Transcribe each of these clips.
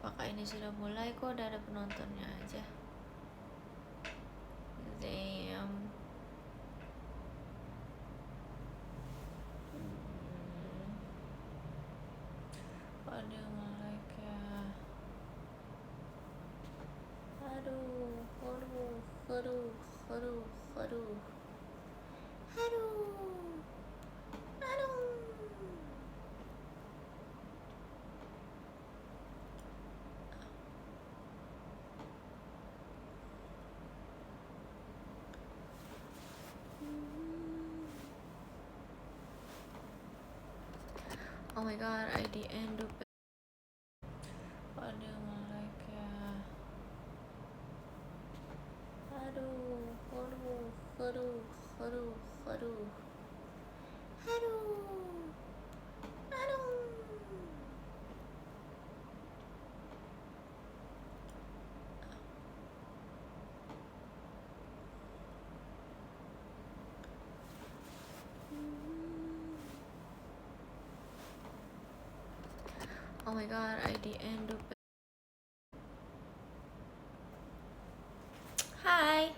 apakah ini sudah mulai? Kok udah ada penontonnya aja? Damn. Ada yang like ya. Aduh. Oh my god, IDN dupe. Ada yang like ya. Aduh. Oh my god, IDN dupe. Hai.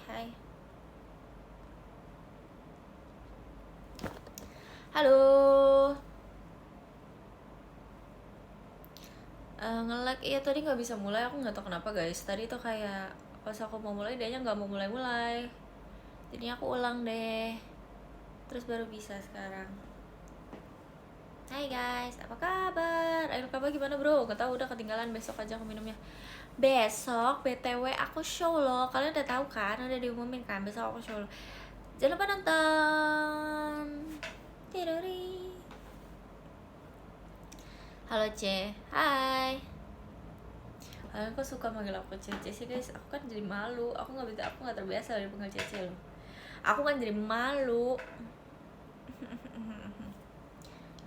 Hai. Halo. Nge-lag iya tadi nggak bisa mulai, aku nggak tahu kenapa guys. Tadi tuh kayak pas aku mau mulai dia nggak mau mulai. Jadinya aku ulang deh. Terus baru bisa sekarang. Hai guys, apa kabar? Ayo kabar gimana bro? Gak tahu udah ketinggalan, besok aja aku minumnya. Besok BTW aku show loh. Kalian udah tahu kan? Udah diumumin kan besok aku show loh. Jangan lupa nonton. Tiduri. Halo C. Hai. Kalian kok suka manggil aku Cece sih guys? Aku kan jadi malu. Aku nggak terbiasa dipanggil Cece loh. Aku kan jadi malu.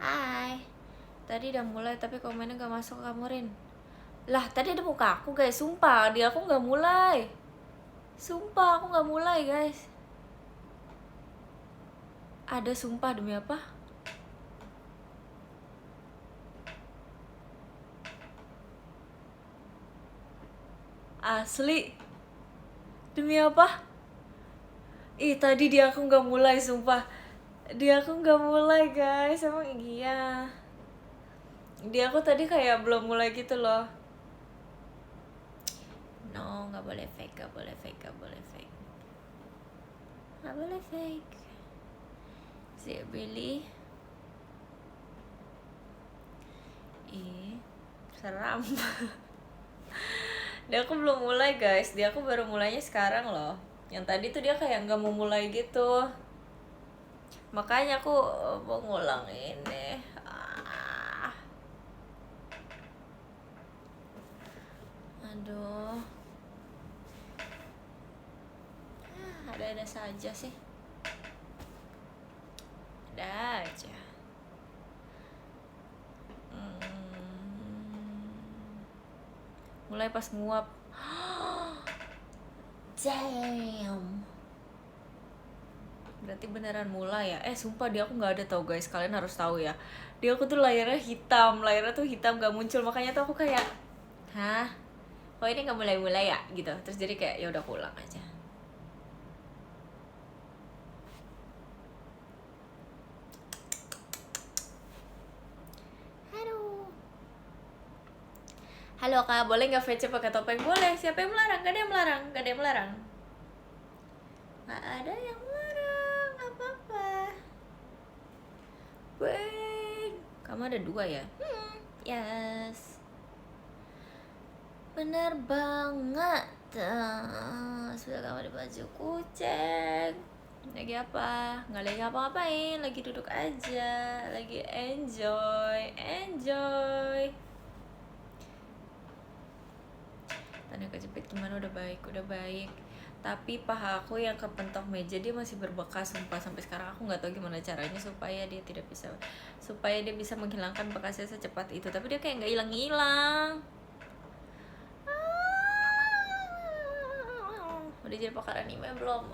Hai. Tadi udah mulai tapi komennya gak masuk ke kamu Rin. Lah tadi ada muka aku guys, sumpah dia aku gak mulai. Sumpah aku gak mulai guys. Ada sumpah demi apa? Asli. Demi apa? Ih tadi dia aku gak mulai sumpah. Dia aku gak mulai guys, emang iya. Dia aku tadi kayak belum mulai gitu loh. No, gak boleh fake. Gak boleh fake. Is it really? Ih, seram. Dia aku belum mulai guys, dia aku baru mulainya sekarang loh. Yang tadi tuh dia kayak nggak mau mulai gitu. Makanya aku mau ngulang ini. Aduh. Ada saja sih. Ada aja. Mulai pas nguap. Damn. Berarti beneran mulai ya. Sumpah dia aku nggak ada tau guys, kalian harus tahu ya. Dia aku tuh layarnya tuh hitam gak muncul, makanya tuh aku kayak hah? Oh ini nggak mulai ya gitu. Terus jadi kayak ya udah pulang aja. Halo kak, boleh nggak VC pakai topeng? Boleh. Siapa yang melarang? Gak ada yang melarang. Gak ada yang melarang. Apa-apa. Wait, kamu ada 2 ya? Yes. Bener banget. Sudah kamu di baju kucing. Lagi apa? Nggak lagi ngapa-ngapain. Lagi duduk aja. Lagi enjoy. Tanda kejepit gimana? Udah baik. Tapi paha aku yang kepentok meja dia masih berbekas sumpah. Sampai sekarang aku nggak tahu gimana caranya supaya dia bisa menghilangkan bekasnya secepat itu. Tapi dia kayak nggak hilang. Udah jadi pakar anime belum?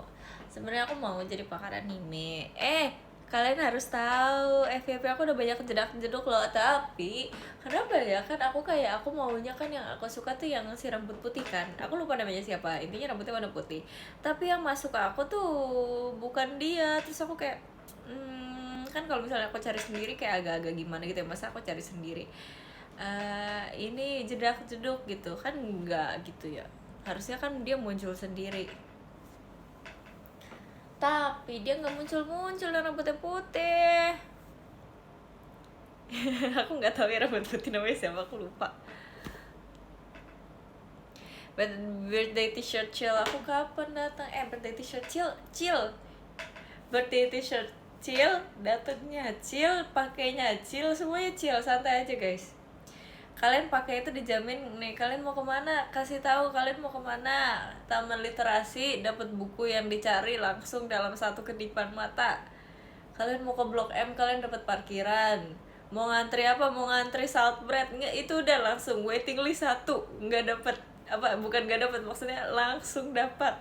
Sebenarnya aku mau jadi pakar anime. Kalian harus tahu FYP aku udah banyak jedak-jeduk loh. Tapi kenapa ya, kan aku maunya kan yang aku suka tuh yang si rambut putih kan. Aku lupa namanya siapa, intinya rambutnya warna putih. Tapi yang masuk ke aku tuh bukan dia. Terus aku kayak kan kalau misalnya aku cari sendiri kayak agak-agak gimana gitu ya, masa aku cari sendiri. Ini jedak-jeduk gitu kan, enggak gitu ya. Harusnya kan dia muncul sendiri, tapi dia nggak muncul dan rambutnya putih. Aku nggak tahu ya rambut putih namanya siapa, aku lupa. Birthday t-shirt chill aku kapan datang? Birthday t-shirt chill birthday t-shirt chill, datangnya chill, pakainya chill, semuanya chill, santai aja guys. Kalian pakai itu dijamin nih. Kalian mau kemana, kasih tahu kalian mau kemana. Taman literasi, dapat buku yang dicari langsung dalam satu kedipan mata. Kalian mau ke Blok M, kalian dapat parkiran. Mau ngantri apa, mau ngantri salt bread, nggak, itu udah langsung waiting list 1, nggak dapat apa, bukan nggak dapat, maksudnya langsung dapat.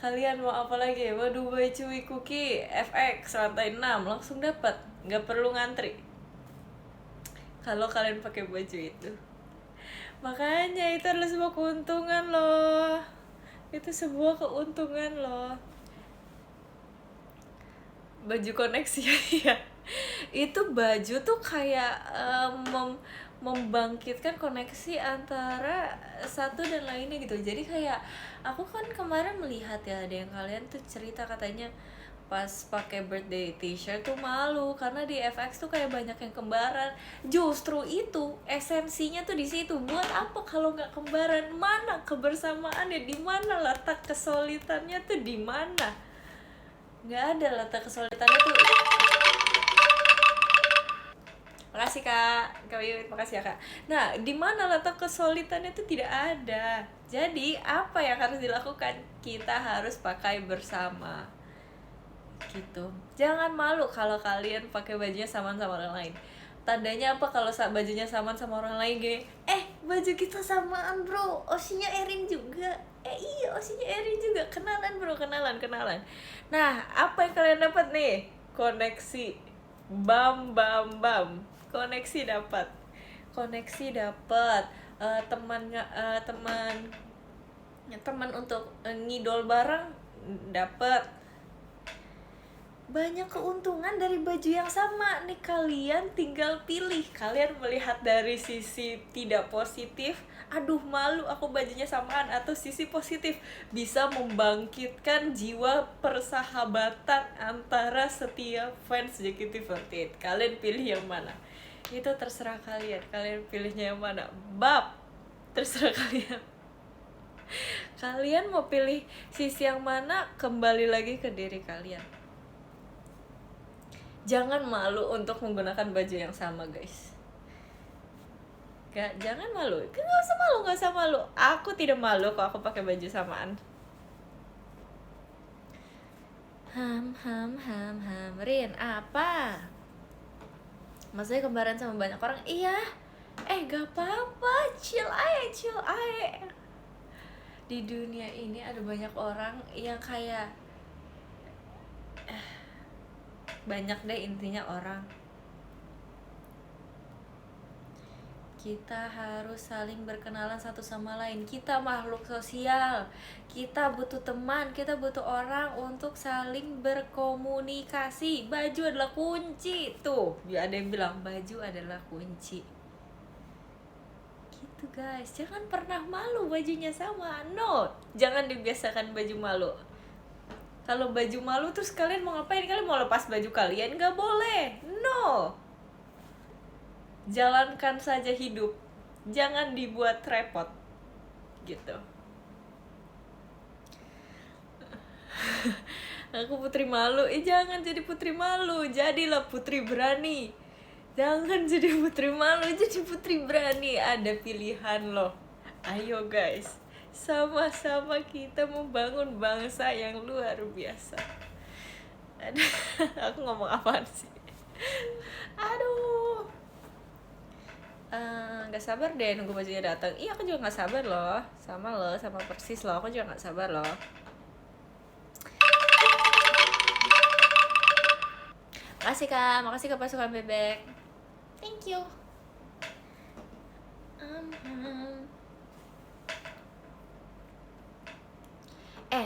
Kalian mau apa lagi, mau Dubai Chewy Cookie FX lantai 6, langsung dapat, nggak perlu ngantri kalau kalian pakai baju itu. Makanya itu adalah sebuah keuntungan loh. Itu sebuah keuntungan loh. Baju koneksi ya. Itu baju tuh kayak membangkitkan koneksi antara satu dan lainnya gitu. Jadi kayak aku kan kemarin melihat ya, ada yang kalian tuh cerita katanya pas pakai birthday t-shirt tuh malu karena di FX tuh kayak banyak yang kembaran. Justru itu esensinya tuh di situ. Buat apa kalau nggak kembaran? Mana kebersamaannya? Di mana letak kesulitannya tuh, di mana? Nggak ada letak kesulitannya tuh. Makasih kak Yuyut, makasih ya kak. Nah, di mana letak kesulitannya tuh? Tidak ada. Jadi apa yang harus dilakukan? Kita harus pakai bersama gitu. Jangan malu kalau kalian pakai bajunya samaan sama orang lain. Tandanya apa kalau bajunya samaan sama orang lain gini? Baju kita samaan bro, osinya Erin juga. Iya, osinya Erin juga. Kenalan bro, kenalan. Nah, apa yang kalian dapat nih? Koneksi. Bam. Koneksi dapat. Teman untuk ngidol bareng dapat. Banyak keuntungan dari baju yang sama nih. Kalian tinggal pilih. Kalian melihat dari sisi tidak positif, aduh malu aku bajunya samaan, atau sisi positif, bisa membangkitkan jiwa persahabatan antara setiap fans JKT48. Kalian pilih yang mana? Itu terserah kalian. Kalian pilihnya yang mana? Bab, terserah kalian. Kalian mau pilih sisi yang mana, kembali lagi ke diri kalian. Jangan malu untuk menggunakan baju yang sama guys. Jangan malu. Nggak usah malu. Aku tidak malu kok aku pakai baju samaan. Rin, apa? Maksudnya kembaran sama banyak orang? Iya. Gak apa-apa, chill aja. Di dunia ini ada banyak orang yang kayak banyak deh intinya orang. Kita harus saling berkenalan satu sama lain. Kita makhluk sosial. Kita butuh teman, kita butuh orang untuk saling berkomunikasi. Baju adalah kunci. Tuh, ada yang bilang baju adalah kunci. Gitu guys, jangan pernah malu bajunya sama. No, jangan dibiasakan baju malu. Kalau baju malu terus kalian mau ngapain? Kalian mau lepas baju kalian? Nggak boleh. No. Jalankan saja hidup. Jangan dibuat repot. Gitu. Aku putri malu. Jangan jadi putri malu. Jadilah putri berani. Jangan jadi putri malu. Jadi putri berani. Ada pilihan loh. Ayo guys. Sama-sama kita membangun bangsa yang luar biasa. Aku ngomong apaan sih? Aduh. Gak sabar deh nunggu bajunya datang. Iya, aku juga gak sabar loh. Sama persis loh, aku juga gak sabar loh. makasih kak pasukan bebek. Thank you.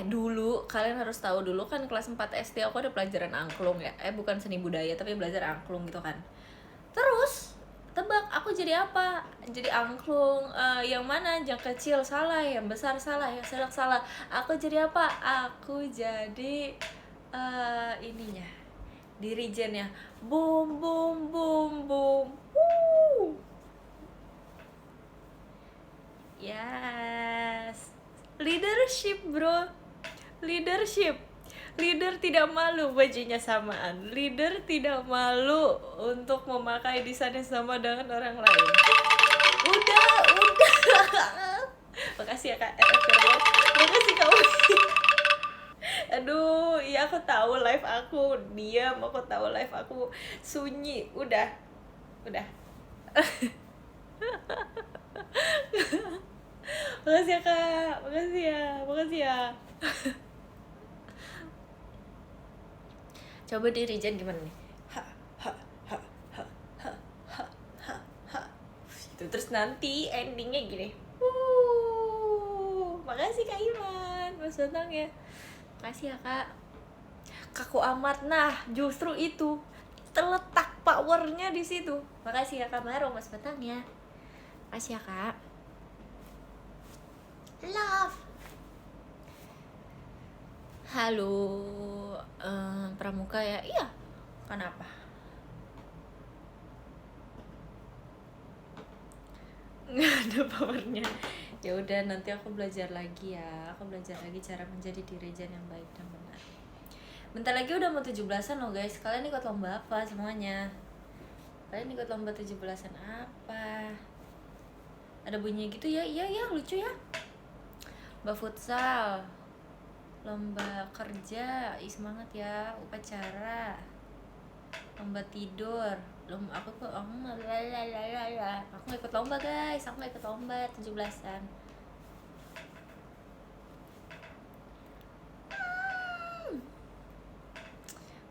Dulu kalian harus tahu, dulu kan kelas 4 SD aku ada pelajaran angklung ya. Bukan seni budaya tapi belajar angklung gitu kan. Terus tebak aku jadi apa? Jadi angklung. Yang mana? Yang kecil salah, yang besar salah, yang sedang salah. Aku jadi apa? Aku jadi ininya, dirijennya. Boom boom boom boom. Woo. Yes. Leadership bro. Leadership. Leader tidak malu bajunya samaan. Leader tidak malu untuk memakai desain yang sama dengan orang lain. Udah. Makasih ya Kak RF. Makasih Kak Uci. Aduh, iya aku tahu live aku diam, aku tahu live aku sunyi. Udah. Makasih ya Kak, makasih ya. Coba di regen gimana nih? Gitu. Terus nanti endingnya gini. Makasih Kak Iman, Mas Bantang ya. Makasih ya Kak. Kaku amat. Nah, justru itu terletak powernya di situ. Makasih ya Kak Maro, Mas Bantang ya. Makasih ya Kak. Love. Halo, pramuka ya? Iya. Kenapa? Nggak ada powernya. Ya udah, nanti aku belajar lagi ya. Aku belajar lagi cara menjadi dirijen yang baik dan benar. Bentar lagi udah mau 17-an loh guys. Kalian ikut lomba apa semuanya? Kalian ikut lomba 17-an apa? Ada bunyi gitu ya? Iya, lucu ya. Lomba futsal, lomba kerja, semangat ya. Upacara, lomba tidur, aku nggak ikut lomba guys. Aku nggak ikut lomba 17-an.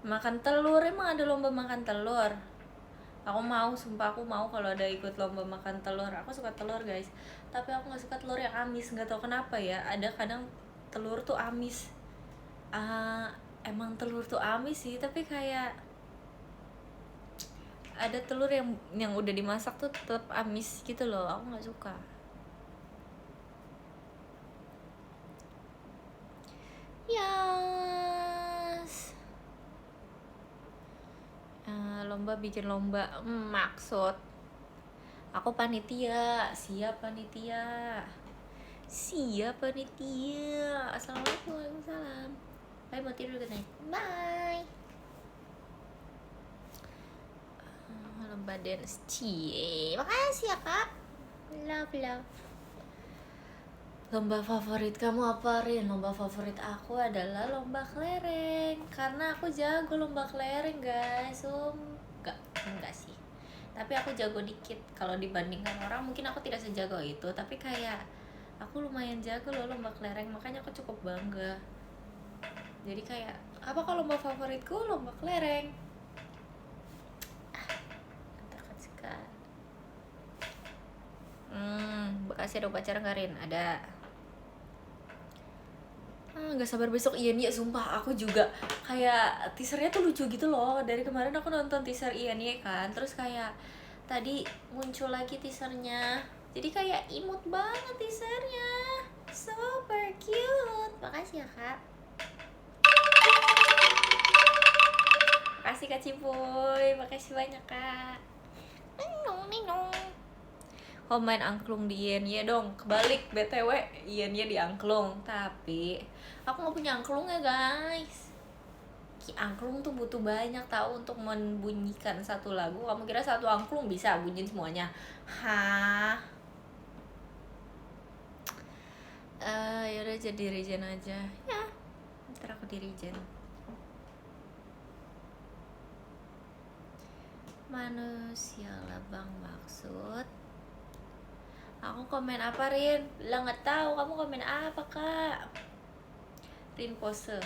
Makan telur, emang ada lomba makan telur? Aku mau, sumpah aku mau kalau ada ikut lomba makan telur. Aku suka telur guys, tapi aku nggak suka telur yang amis. Nggak tahu kenapa ya, ada kadang telur tuh amis. Emang telur tuh amis sih, tapi kayak ada telur yang udah dimasak tuh tetap amis gitu loh. Aku nggak suka. Yes. Lomba bikin lomba, maksud aku panitia. Siap panitia. Assalamualaikum. Waalaikumsalam. Bye, mau tidur katanya. Bye. Lomba dance. Makasih ya Kak. Love. Lomba favorit kamu apa, Rin? Lomba favorit aku adalah lomba kelereng. Karena aku jago lomba kelereng, guys. Enggak sih. Tapi aku jago dikit. Kalau dibandingkan orang, mungkin aku tidak sejago itu. Tapi kayak, aku lumayan jago loh lomba kelereng. Makanya aku cukup bangga. Jadi kayak, apa kalau lomba favoritku? Lomba kelereng. Antarkan sekali. Bekasi ada upacara nggak, Rin? Ada. Gak sabar besok. Iya nih, sumpah aku juga kayak teasernya tuh lucu gitu loh. Dari kemarin aku nonton teaser Ian kan, terus kayak tadi muncul lagi teasernya, jadi kayak imut banget teasernya, super cute. Makasih ya Kak. Makasih Kak Cipuy, makasih banyak Kak. Ninong. Oh, main angklung di Ian ya dong. Kebalik BTW, Ian ya di angklung. Tapi aku nggak punya angklung ya guys. Angklung tuh butuh banyak tahu untuk membunyikan satu lagu. Kamu kira satu angklung bisa bunyiin semuanya? Hah? Yaudah jadi regen aja ya. Ntar aku di regen. Manusia labang maksud. Aku komen apa, Rin? Lah nggak tahu kamu komen apa Kak. Rin pose.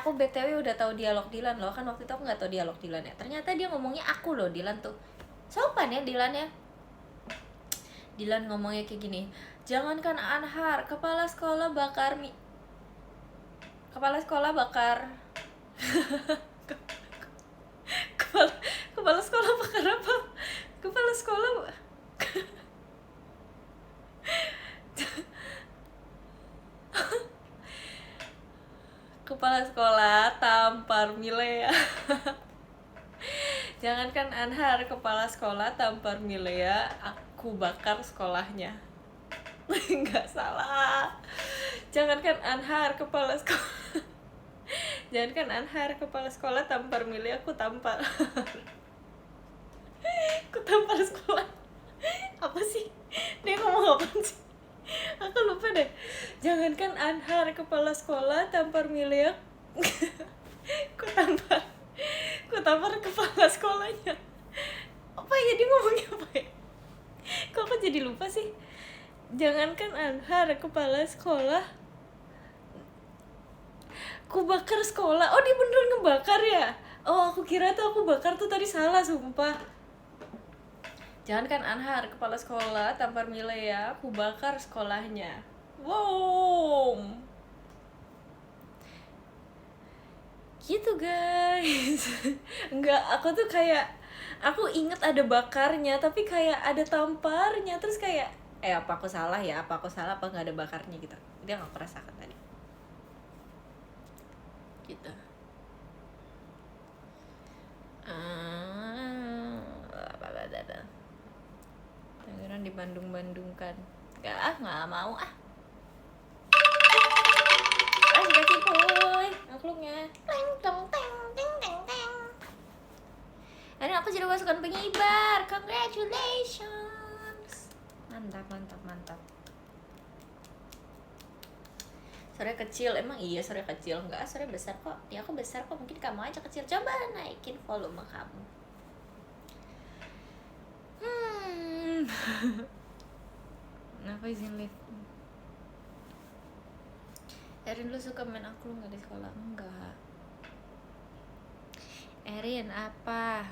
Aku BTW udah tahu dialog Dilan loh, kan waktu itu aku nggak tahu dialog Dilan ya. Ternyata dia ngomongnya aku loh, Dilan tuh. Sopan ya Dilan ya. Dilan ngomongnya kayak gini, jangankan Anhar, kepala sekolah bakar kepala kepala sekolah bakar apa? Kepala sekolah kepala sekolah tampar Milea. Jangankan Anhar kepala sekolah tampar Milea, aku bakar sekolahnya. Nggak salah. Jangankan Anhar kepala sekolah tampar Milea, aku tampar. Aku tampar sekolah. Apa sih? Dia ngomong apa sih? Aku lupa deh. Jangankan Anhar kepala sekolah tampar Milea, aku tampar kepala sekolahnya. Apa ya, dia ngomongnya apa ya? Kok aku jadi lupa sih? Jangankan Anhar kepala sekolah, aku bakar sekolah. Oh, dia beneran ngebakar ya? Oh, aku kira tuh aku bakar tuh tadi salah, sumpah. Jangankan Anhar kepala sekolah tampar Milea, aku bakar sekolahnya. Wow, gitu guys. Enggak, aku tuh kayak, aku inget ada bakarnya tapi kayak ada tamparnya, terus kayak apa aku salah apa nggak ada bakarnya gitu. Dia nggak merasakan tadi gitu. Tangerang dibandung-bandungkan. Nggak mau dikasih boy angklungnya. Ini aku jadi pasukan pengibar. Congratulations. Mantap. Sore kecil, emang iya sore kecil? Enggak, sore besar kok. Ya aku besar kok, mungkin kamu aja kecil. Coba naikin volume kamu. Kenapa izin lift? Erin, lu suka main angklung nggak di sekolah? Enggak. Erin, apa?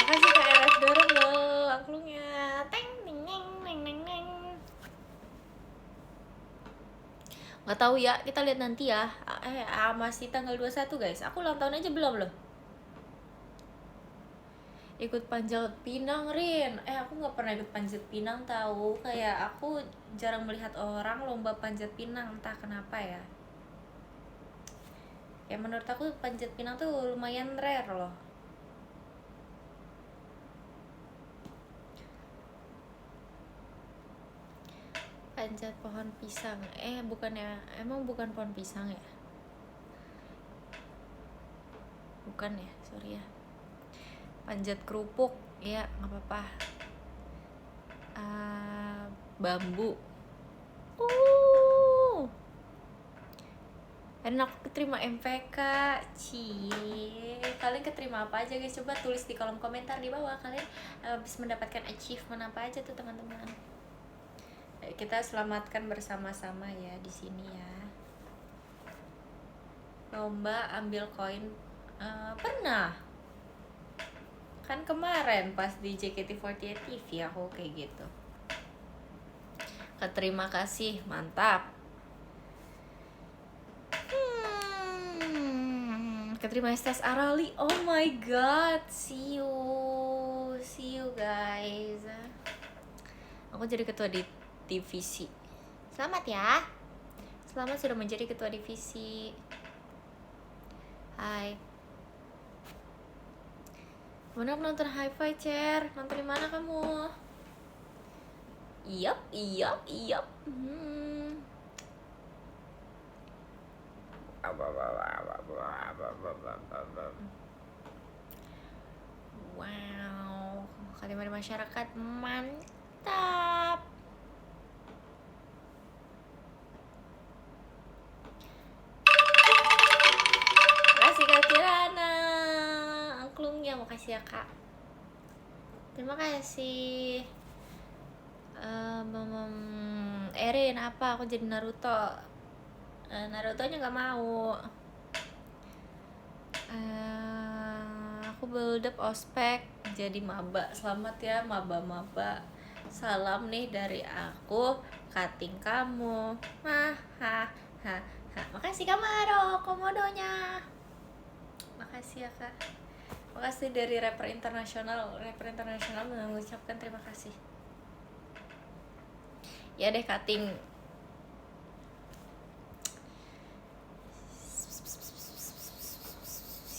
Makasih Kak RF dorong loh angklungnya. Teng neng neng neng neng neng. Nggak tahu ya, kita lihat nanti ya. Masih tanggal 21 guys. Aku ulang tahun aja belum loh. Ikut panjat pinang, Rin. Aku nggak pernah ikut panjat pinang tahu. Kayak aku jarang melihat orang lomba panjat pinang, entah kenapa ya. Ya menurut aku panjat pinang tuh lumayan rare loh. Panjat pohon pisang. Bukannya, emang bukan pohon pisang ya? Bukan ya, sorry ya. Panjat kerupuk, ya nggak apa-apa. Bambu. Enak keterima MPK. Kalian keterima apa aja guys? Coba tulis di kolom komentar di bawah. Kalian bisa mendapatkan achievement apa aja tuh teman-teman. Kita selamatkan bersama-sama ya di sini ya. Lomba ambil koin pernah. Kan kemarin pas di JKT48 TV aku kayak gitu. Terima kasih, mantap. Keterima STS Arali. Oh my god, see you guys. Aku jadi ketua di divisi. Selamat ya. Selamat sudah menjadi ketua divisi. Hai. Mana nonton Hi-Fi Chair? Nonton di mana kamu? Iyap. Wow, Akademi Masyarakat mantap. Makasih Kak Kirana, angklungnya makasih ya Kak. Terima kasih. Erin, Win, apa? Aku jadi Naruto. Narutonya nggak mau. Aku build up ospek jadi maba. Selamat ya maba-maba. Salam nih dari aku, cutting kamu. Makasih Kamaro, komodonya. Makasih ya kak. Makasih dari rapper internasional. Rapper internasional mengucapkan terima kasih. Ya deh cutting.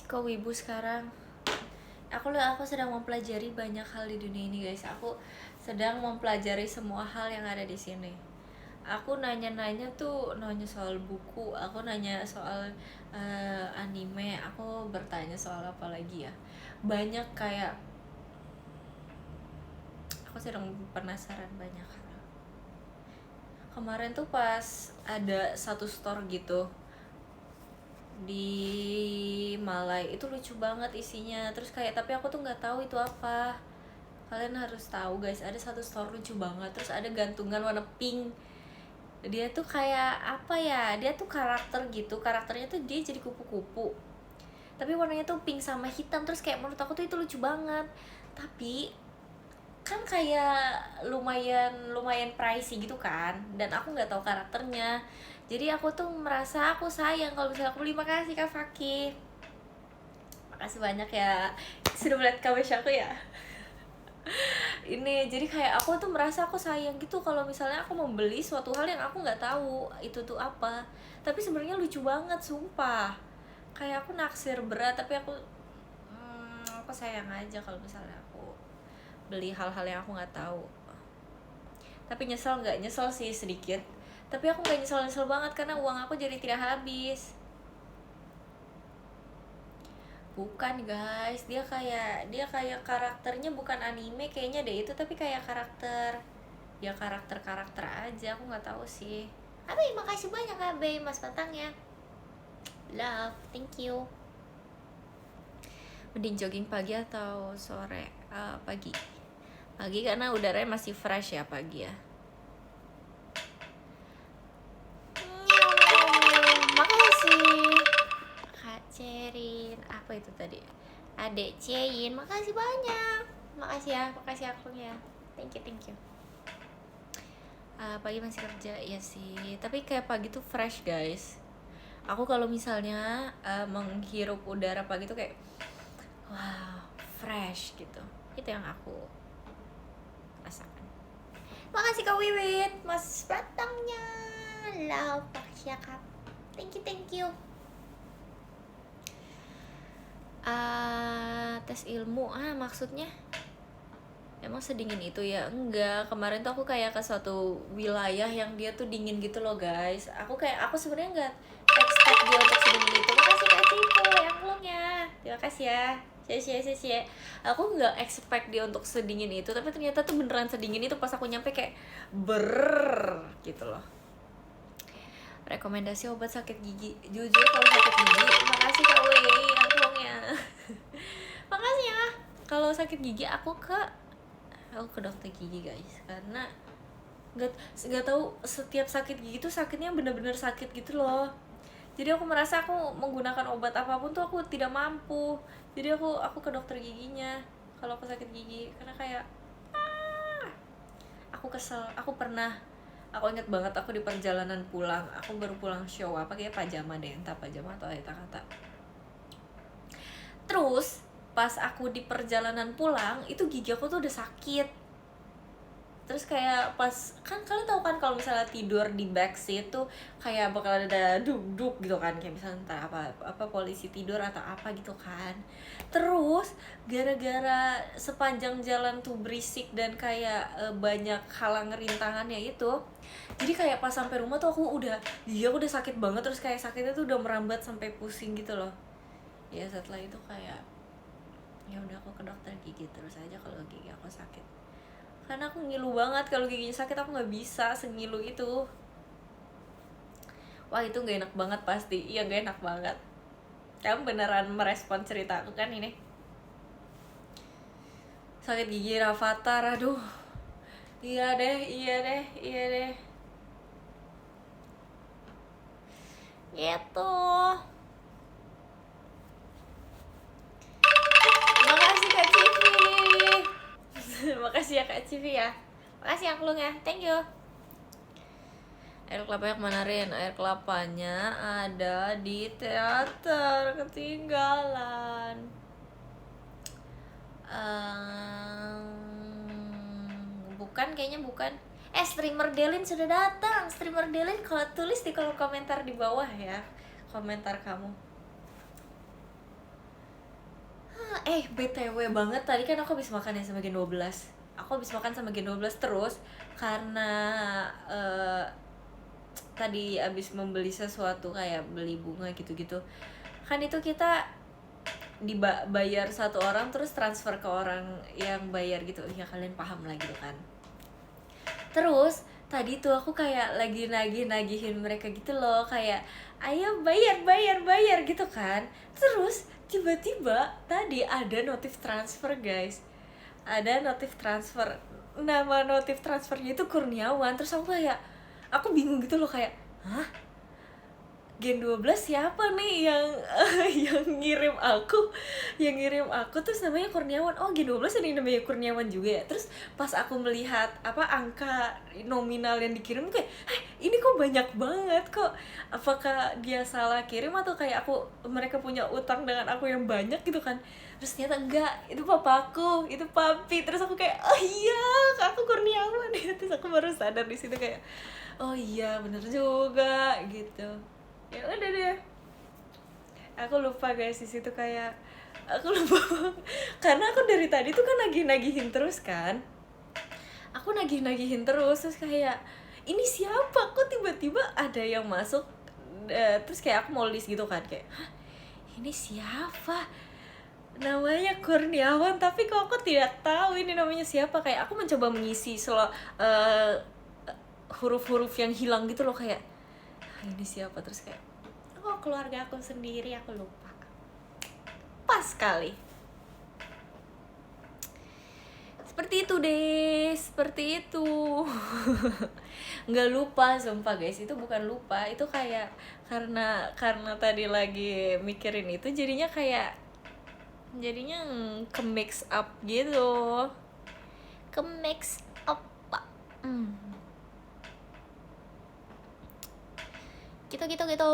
Kok wibu sekarang? Aku sedang mempelajari banyak hal di dunia ini guys. Aku sedang mempelajari semua hal yang ada di sini. Aku nanya soal buku, aku nanya soal anime, aku bertanya soal apa lagi ya? Banyak kayak aku sedang penasaran banyak hal. Kemarin tuh pas ada satu store gitu di Malai, itu lucu banget isinya. Terus kayak tapi aku tuh nggak tahu itu apa. Kalian harus tahu guys, ada satu store lucu banget. Terus ada gantungan warna pink. Dia tuh kayak apa ya? Dia tuh karakter gitu. Karakternya tuh dia jadi kupu-kupu. Tapi warnanya tuh pink sama hitam. Terus kayak menurut aku tuh itu lucu banget. Tapi kan kayak lumayan pricey gitu kan. Dan aku nggak tahu karakternya. Jadi aku tuh merasa aku sayang kalau misalnya aku beli. Makasih Kak Fakih. Makasih banyak ya sudah melihat kawish aku ya. Ini jadi kayak aku tuh merasa aku sayang gitu kalau misalnya aku membeli suatu hal yang aku nggak tahu itu tuh apa. Tapi sebenarnya lucu banget sumpah. Kayak aku naksir berat tapi aku sayang aja kalau misalnya aku beli hal-hal yang aku nggak tahu. Tapi nggak nyesel sih sedikit. Tapi aku gak nyesel banget karena uang aku jadi tidak habis. Bukan guys, dia kayak karakternya bukan anime kayaknya deh itu, tapi kayak karakter aja, aku nggak tahu sih. Abe, makasih banyak Abe, mas batangnya. Love, thank you. Mending jogging pagi atau sore? Pagi karena udaranya masih fresh ya pagi ya. Cerin, apa itu tadi? Adek Cein, makasih banyak. Makasih akunnya. Thank you. Pagi masih kerja ya sih, tapi kayak pagi tuh fresh guys. Aku kalau misalnya menghirup udara pagi tuh kayak wow, fresh gitu. Itu yang aku rasakan. Makasih Kak Wiwit, mas batangnya. Love, makasih ya Kak. Thank you. Tes ilmu maksudnya emang sedingin itu ya? Enggak, kemarin tuh aku kayak ke suatu wilayah yang dia tuh dingin gitu loh guys. Aku sebenarnya nggak expect dia untuk sedingin itu. Makasih Kak Ciko yang belumnya, terima kasih ya. Cie. Aku nggak expect dia untuk sedingin itu, tapi ternyata tuh beneran sedingin itu pas aku nyampe kayak gitu loh. Rekomendasi obat sakit gigi. Jujur kalau sakit gigi, makasih Kak Wei yang tolongnya. Makasih ya. Kalau sakit gigi aku ke dokter gigi guys, karena nggak tahu setiap sakit gigi tuh sakitnya bener-bener sakit gitu loh. Jadi aku merasa aku menggunakan obat apapun tuh aku tidak mampu. Jadi aku ke dokter giginya kalau aku sakit gigi, karena kayak aku kesel. Aku inget banget aku di perjalanan pulang, aku baru pulang show kayak pajama deh, entah pajama atau eta kata. Terus pas aku di perjalanan pulang itu gigi aku tuh udah sakit. Terus kayak pas kan kalian tahu kan kalau misalnya tidur di backseat tuh kayak bakal ada duk gitu kan, kayak misalnya entah apa polisi tidur atau apa gitu kan. Terus gara-gara sepanjang jalan tuh berisik dan kayak banyak halang rintangannya itu, jadi kayak pas sampai rumah tuh aku udah sakit banget. Terus kayak sakitnya tuh udah merambat sampai pusing gitu loh. Ya setelah itu kayak ya udah aku ke dokter gigi terus aja kalau gigi aku sakit, karena aku ngilu banget kalau giginya sakit. Aku nggak bisa sengilu itu. Wah itu nggak enak banget pasti. Iya nggak enak banget. Kamu beneran merespon cerita aku kan ini. Sakit gigi Rafathar, aduh. Iya deh. Gitu. Makasih Kak Civi. Makasih ya Kak Civi ya. Makasih Angklung ya. Thank you. Air kelapanya kemana Rin? Air kelapanya ada di teater, ketinggalan. Bukan, kayaknya bukan. Streamer Delin sudah datang. Streamer Delin, kalau tulis di kolom komentar di bawah ya, komentar kamu. BTW banget, tadi kan aku habis makan ya sama Gen 12. Aku habis makan sama Gen 12 terus karena tadi abis membeli sesuatu kayak beli bunga gitu-gitu. Kan itu kita dibayar satu orang terus transfer ke orang yang bayar gitu. Ya kalian paham lah gitu kan. Terus tadi tuh aku kayak lagi nagihin mereka gitu loh, kayak ayo bayar gitu kan. Terus tiba-tiba tadi ada notif transfer guys, ada notif transfer, nama notif transfernya itu Kurniawan. Terus aku bingung gitu loh, kayak hah, Gen 12 siapa nih yang yang ngirim aku terus namanya Kurniawan. Oh, Gen 12 ada yang namanya Kurniawan juga ya. Terus pas aku melihat angka nominal yang dikirim, kayak ini kok banyak banget kok, apakah dia salah kirim atau kayak mereka punya utang dengan aku yang banyak gitu kan. Terus ternyata enggak, itu papaku, itu papi. Terus aku kayak oh iya, aku Kurniawan. Terus aku baru sadar di situ kayak oh iya bener juga gitu. Ya udah deh, aku lupa guys di situ, kayak aku lupa karena aku dari tadi tuh kan nagihin terus kan, aku nagihin terus kayak ini siapa, kok tiba-tiba ada yang masuk. Terus kayak aku mau list gitu kan, kayak hah, ini siapa, namanya Kurniawan tapi kok aku tidak tahu ini namanya siapa. Kayak aku mencoba mengisi huruf-huruf yang hilang gitu loh, kayak ini siapa. Terus kayak oh, keluarga aku sendiri, aku lupa. Pas sekali. Seperti itu deh, seperti itu. Nggak lupa sumpah guys, itu bukan lupa, itu kayak karena tadi lagi mikirin itu jadinya ke mix up gitu, ke mix up pak. Gitu.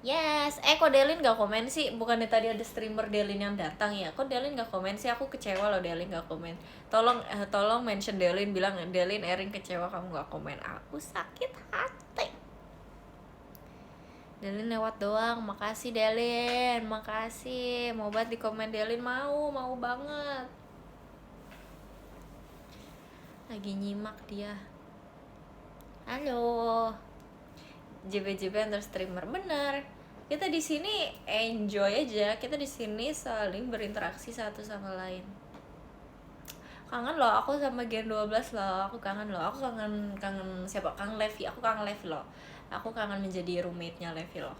Yes, kok Delin gak komen sih? Bukannya tadi ada streamer Delin yang datang ya? Kok Delin gak komen sih? Aku kecewa loh Delin gak komen. Tolong mention Delin, bilang Delin, Erin kecewa kamu gak komen. Aku sakit hati. Delin lewat doang, makasih Delin, makasih. Mau banget di komen Delin, mau banget. Lagi nyimak dia. Halo. JB antar streamer, benar. Kita di sini enjoy aja, kita di sini saling berinteraksi satu sama lain. Kangen loh aku sama Gen 12 loh, aku kangen siapa? Kang Levi, aku kangen Levi loh. Aku kangen menjadi roommate-nya Levi loh.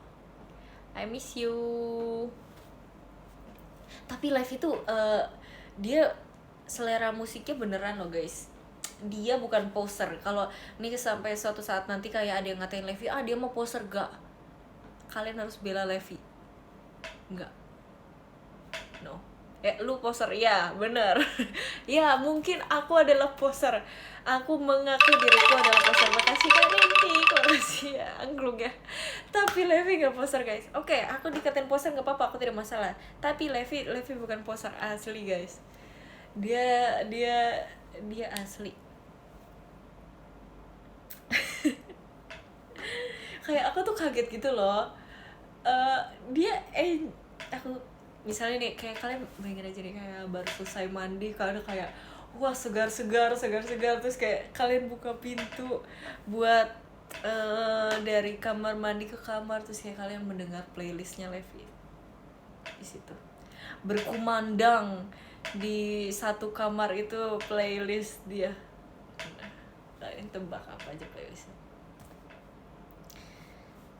I miss you. Tapi Levi tuh dia selera musiknya beneran loh guys. Dia bukan poser. Kalau nih sampai suatu saat nanti kayak ada yang ngatain Levi, dia mau poser, gak, kalian harus bela Levi. Enggak, no. Lu poser, ya bener. Ya mungkin aku adalah poser, aku mengaku diriku adalah poser. Makasih Kak Rinti, makasih ya Angklung ya. Tapi Levi gak poser guys. Oke, aku dikatain poser gak apa-apa, aku tidak masalah. Tapi Levi bukan poser asli guys. Dia asli. Kayak aku tuh kaget gitu loh. Aku misalnya nih, kayak kalian bayangin aja nih, kayak baru selesai mandi, kalian kayak wah segar, terus kayak kalian buka pintu buat dari kamar mandi ke kamar, terus kayak kalian mendengar playlistnya Levi di situ, berkumandang di satu kamar itu playlist dia. Kalian tebak apa aja playlistnya?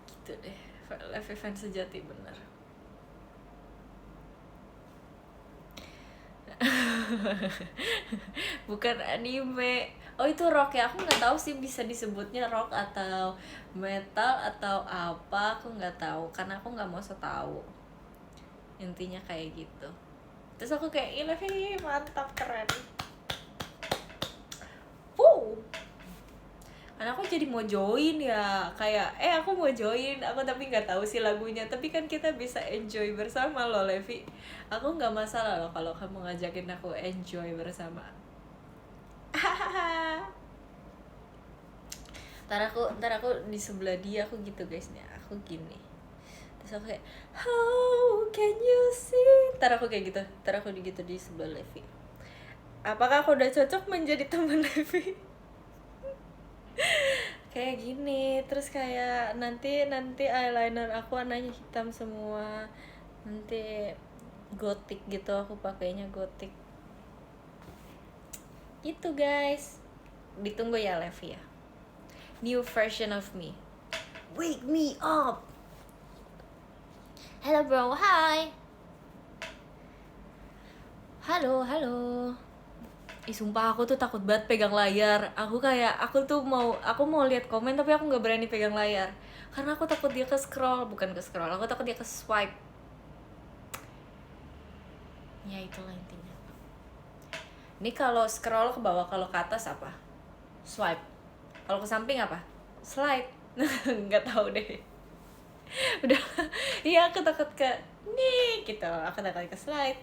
Gitu deh, Levi fans sejati bener. Bukan anime, Oh itu rock ya, aku nggak tahu sih bisa disebutnya rock atau metal atau apa, aku nggak tahu karena aku nggak mau so tahu. Intinya kayak gitu. Terus aku kayak ini mantap keren. Wow. Karena aku jadi mau join ya, kayak aku mau join, aku tapi nggak tahu sih lagunya, tapi kan kita bisa enjoy bersama loh Levi. Aku nggak masalah loh kalau kamu ngajakin aku enjoy bersama. ntar aku di sebelah dia aku gitu guys nih, aku gini terus aku kayak how can you see, ntar aku kayak gitu, ntar aku gitu di sebelah Levi. Apakah aku udah cocok menjadi teman Levi? Kayak gini, terus kayak nanti eyeliner aku warnanya hitam semua, nanti gotik gitu, aku pakainya gotik gitu guys. Ditunggu ya Levi ya, new version of me, wake me up. Hello bro, hi. Halo. Sumpah aku tuh takut banget pegang layar. Aku mau lihat komen tapi aku nggak berani pegang layar karena aku takut dia ke scroll, aku takut dia ke swipe. Ya itulah intinya. Ini kalau scroll ke bawah, kalau ke atas apa? Swipe. Kalau ke samping apa? Slide. Nggak tahu deh. Udah. Iya aku takut ke nih gitu. Aku takut ke slide.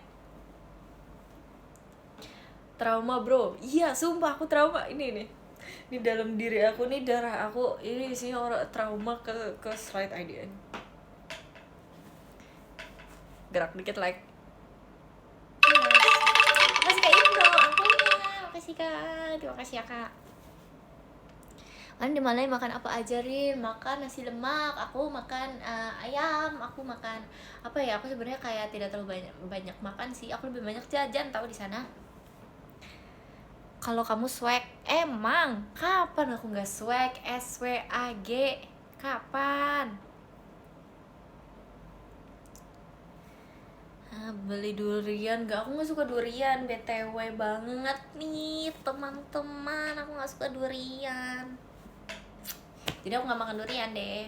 Trauma bro, iya sumpah aku trauma ini nih, di dalam diri aku nih, darah aku ini isinya orang trauma ke slide IDN. Gerak dikit like. Makasih Kak Indro, angkulnya. Makasih Kak, terima kasih ya Kak. Kan di Malay makan apa aja Rin? Makan nasi lemak, aku makan ayam, aku makan apa ya? Aku sebenarnya kayak tidak terlalu banyak makan sih, aku lebih banyak jajan tahu di sana. Kalau kamu swag, emang kapan aku nggak swag? SWAG kapan? Beli durian nggak? Aku nggak suka durian, BTW banget nih teman-teman, aku nggak suka durian. Jadi aku nggak makan durian deh.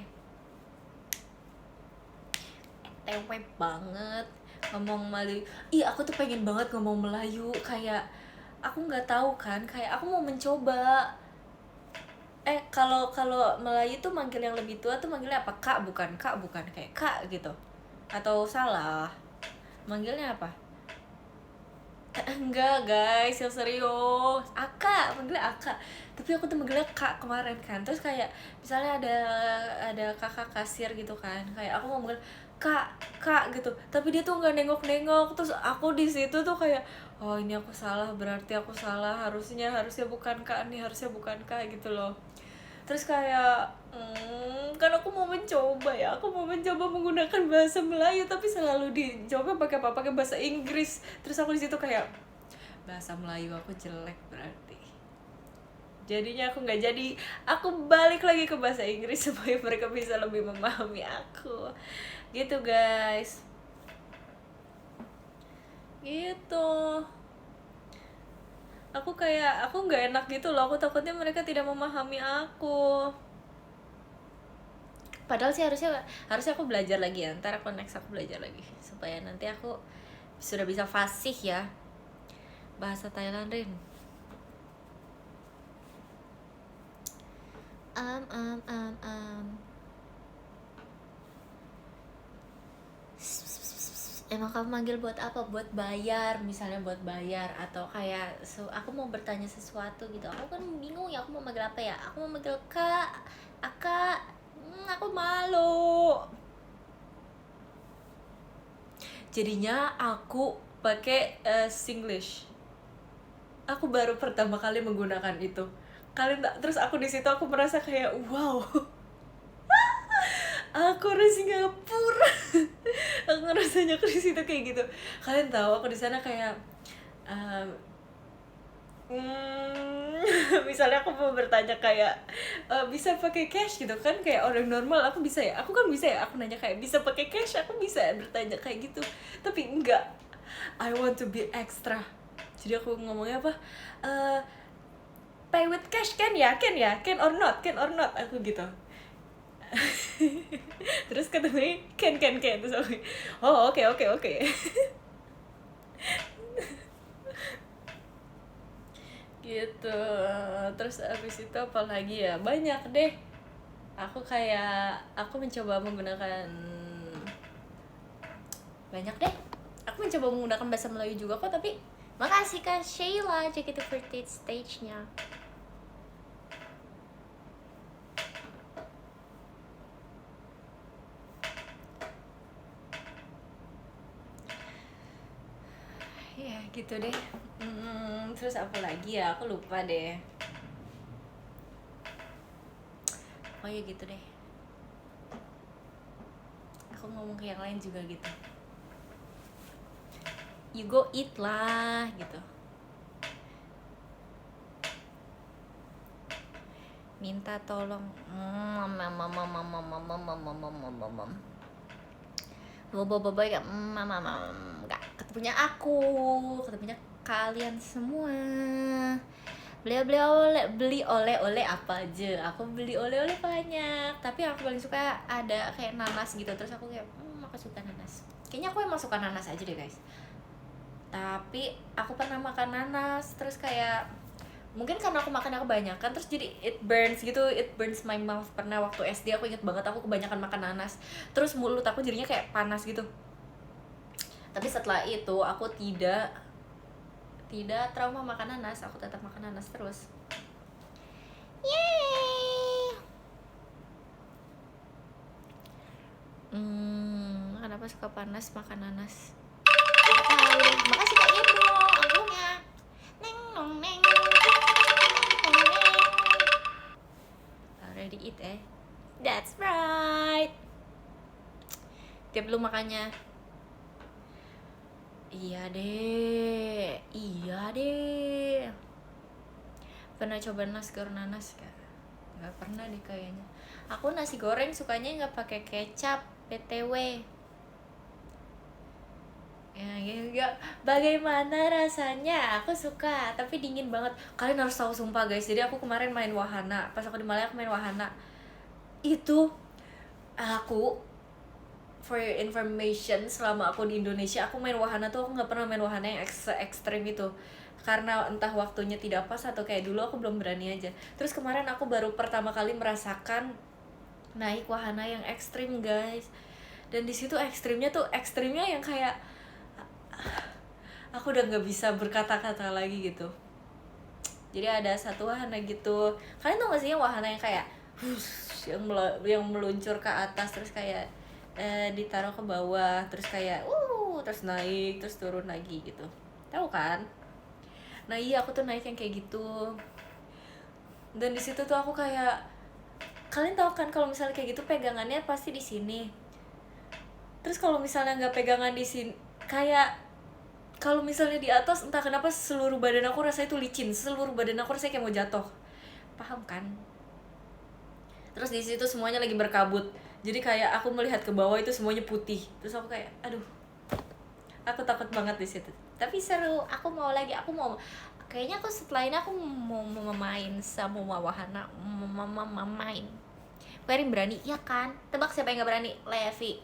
BTW banget ngomong Melayu. Aku tuh pengen banget ngomong Melayu, kayak aku nggak tahu kan, kayak aku mau mencoba. Kalau Melayu tuh manggil yang lebih tua tuh manggilnya apa? Kak bukan kayak kak gitu, atau salah manggilnya apa? Enggak guys, yang serius, Aka, manggilnya Aka. Tapi aku tuh manggilnya Kak kemarin kan. Terus kayak misalnya ada kakak kasir gitu kan, kayak aku mau manggil kak gitu, tapi dia tuh nggak nengok. Terus aku di situ tuh kayak, oh ini aku salah, berarti aku salah, harusnya bukan kak nih, harusnya bukan kak gitu loh. Terus kayak kan aku mau mencoba menggunakan bahasa Melayu, tapi selalu dijawabnya pakai apa? Pakai bahasa Inggris. Terus aku di situ kayak, bahasa Melayu aku jelek berarti. Jadinya aku balik lagi ke bahasa Inggris supaya mereka bisa lebih memahami aku. Gitu guys. Gitu. Aku nggak enak gitu loh, aku takutnya mereka tidak memahami aku. Padahal sih harusnya aku belajar lagi ya, ntar aku belajar lagi supaya nanti aku sudah bisa fasih ya bahasa Thailand Rin. Emang kamu manggil buat apa? Buat bayar, misalnya buat bayar, atau kayak aku mau bertanya sesuatu gitu. Aku kan bingung ya, aku mau manggil apa ya? Aku mau manggil kak, aka, aku malu. Jadinya aku pakai Singlish. Aku baru pertama kali menggunakan itu. Terus aku di situ aku merasa kayak wow. Aku orang Singapura. Aku ngerasanya aku di situ kayak gitu. Kalian tahu aku di sana kayak misalnya aku mau bertanya kayak bisa pakai cash gitu kan, kayak orang normal aku bisa ya, aku nanya kayak bisa pakai cash, aku bisa bertanya kayak gitu. Tapi enggak, I want to be extra, jadi aku ngomongnya apa, pay with cash kan ya, can or not, aku gitu. Terus ketemu can, terus aku oh oke. Gitu. Terus abis itu apa lagi ya, banyak deh. Aku mencoba menggunakan banyak deh. Aku mencoba menggunakan bahasa Melayu juga kok, tapi makasih Kak Sheila JKT48 stage-nya. Ya gitu deh. Terus apa lagi ya, aku lupa deh. Oh ya gitu deh. Aku ngomong ke yang lain juga gitu. You go eat lah gitu. Minta tolong enggak ketemunya aku, ketemunya kalian semua. Beli oleh-oleh apa aja. Aku beli oleh-oleh banyak, tapi aku paling suka ada kayak nanas gitu. Terus aku kayak aku suka nanas. Kayaknya aku emang suka nanas aja deh guys. Tapi aku pernah makan nanas, terus kayak mungkin karena aku makannya kebanyakan, terus jadi it burns my mouth. Pernah waktu SD aku inget banget aku kebanyakan makan nanas, terus mulut aku jadinya kayak panas gitu. Tapi setelah itu aku tidak trauma makan nanas, aku tetap makan nanas terus. Yeay. Kenapa suka panas makan nanas? Makasih Kak Indro, angklungnya. Neng nong neng. Already eat That's right. Tiap lu makannya. Iya deh. Pernah coba nasi goreng nanas gak? Gak pernah deh kayaknya. Aku nasi goreng sukanya nggak pakai kecap, btw. Ya, bagaimana rasanya? Aku suka, tapi dingin banget. Kalian harus tahu sumpah guys. Jadi aku kemarin main wahana. Pas aku di Malaya aku main wahana. Itu aku, for your information, selama aku di Indonesia aku main wahana tuh aku nggak pernah main wahana yang ekstrim itu, karena entah waktunya tidak pas atau kayak dulu aku belum berani aja. Terus kemarin aku baru pertama kali merasakan naik wahana yang ekstrim guys, dan di situ ekstrimnya yang kayak aku udah nggak bisa berkata-kata lagi gitu. Jadi ada satu wahana gitu, kalian tau gak sih yang wahana yang kayak yang meluncur ke atas terus kayak ditaruh ke bawah terus kayak terus naik terus turun lagi gitu, tahu kan? Nah iya, aku tuh naik yang kayak gitu, dan di situ tuh aku kayak, kalian tahu kan kalau misalnya kayak gitu pegangannya pasti di sini, terus kalau misalnya nggak pegangan di sini, kayak kalau misalnya di atas entah kenapa seluruh badan aku rasanya tuh licin, seluruh badan aku rasanya kayak mau jatuh, paham kan? Terus di situ semuanya lagi berkabut, jadi kayak aku melihat ke bawah itu semuanya putih, terus aku kayak aduh, aku takut banget di situ. Tapi seru, aku mau kayaknya aku setelah ini aku mau main semua wahana, main. Kalian berani ya kan? Tebak siapa yang nggak berani? Levi.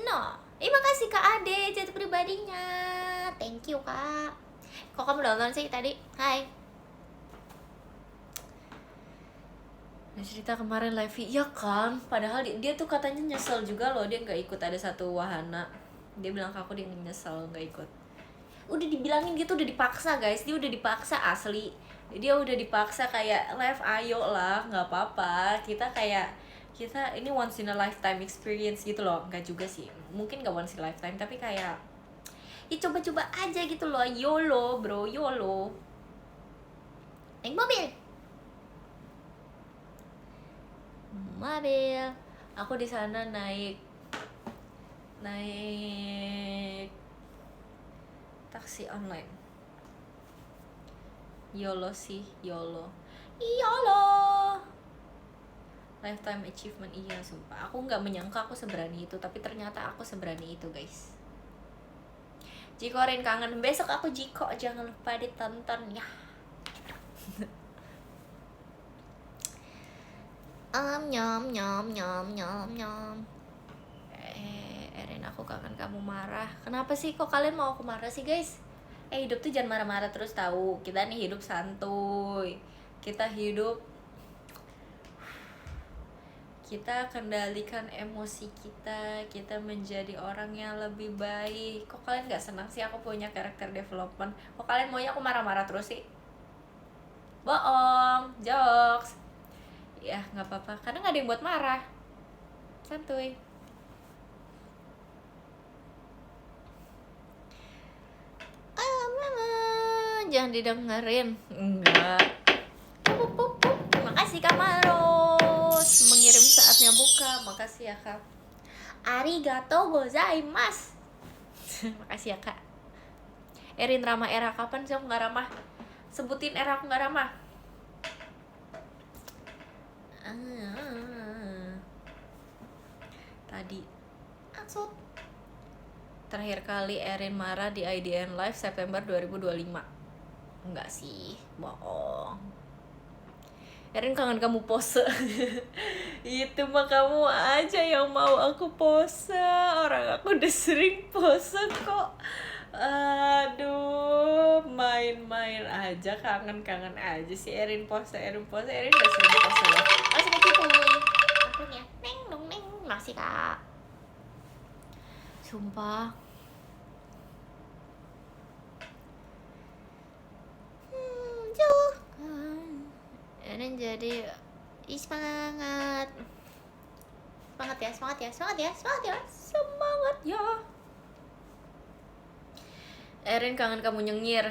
No. Makasih Kak Ade jatuh pribadinya. Thank you Kak. Kok kamu download sih tadi? Hai. Nah, cerita kemarin Levi, ya kan? Padahal dia tuh katanya nyesel juga loh, dia nggak ikut ada satu wahana. Dia bilang ke aku dia nyesel nggak ikut. Udah dibilangin gitu, udah dipaksa guys, dia udah dipaksa asli. Dia udah dipaksa kayak Lev ayo lah, nggak apa-apa. Kita ini once in a lifetime experience gitu loh. Nggak juga sih, mungkin nggak once in a lifetime, tapi kayak ya coba-coba aja gitu loh. YOLO bro, YOLO. Naik mobil. Aku di sana naik taksi online. YOLO sih, YOLO. Lifetime achievement, iya sumpah. Aku nggak menyangka aku seberani itu, tapi ternyata aku seberani itu guys. Jiko Rin kangen. Besok aku Jiko, jangan lupa ditonton ya. Nyom nyom nyom nyom nyom. Erin, aku kangen kamu marah. Kenapa sih kok kalian mau aku marah sih guys? Hidup tuh jangan marah-marah terus tahu. Kita nih hidup santuy. Kita kendalikan emosi kita. Kita menjadi orang yang lebih baik. Kok kalian gak senang sih aku punya karakter development? Kok kalian maunya aku marah-marah terus sih? Bohong, jokes. Ya gak apa-apa, karena gak ada yang buat marah. Santuy. Jangan didengerin. Enggak. Makasih Kak Maros, mengirim saatnya buka. Makasih ya Kak. Arigato gozaimasu. Makasih ya Kak. Erin ramah era kapan sih aku gak ramah? Sebutin era aku gak ramah. Tadi maksud terakhir kali Erin marah di IDN Live September 2025. Enggak sih, bohong. Erin kangen kamu pose. Itu mah kamu aja yang mau aku pose. Orang aku udah sering pose kok. Aduh, main-main aja, kangen-kangen aja sih Erin pose. Erin udah sering pose loh. Masih kecipuy akunnya. Neng dong neng. Masih Kak. Sumpah. Erin jadi semangat ya. Erin kangen kamu nyengir.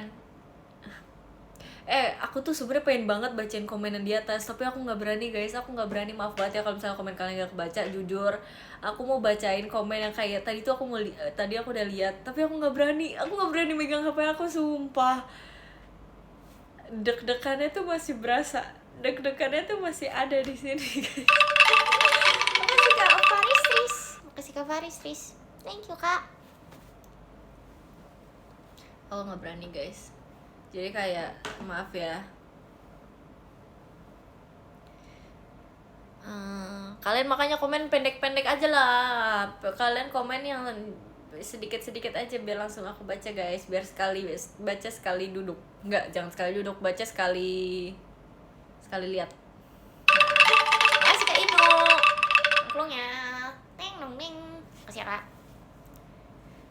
Aku tuh sebenarnya pengen banget bacain komenan di atas, tapi aku nggak berani guys. Aku nggak berani, maaf banget ya kalau misalnya komen kalian nggak kebaca. Jujur, aku mau bacain komen yang kayak tadi tuh tadi aku udah lihat, tapi aku nggak berani. Aku nggak berani megang HP aku, sumpah. Deg-degannya tuh masih berasa. Deg-degannya tuh masih ada di sini. Makasih Kak Faris. Thank you Kak. Aku nggak berani guys. Jadi kayak maaf ya. Kalian makanya komen pendek-pendek aja lah. Kalian komen yang sedikit-sedikit aja biar langsung aku baca guys. Biar baca sekali duduk. Enggak, jangan sekali duduk, baca sekali lihat. Makasih Kak Ino. Angklungnya. Neng dong neng. Kasih ya Kak.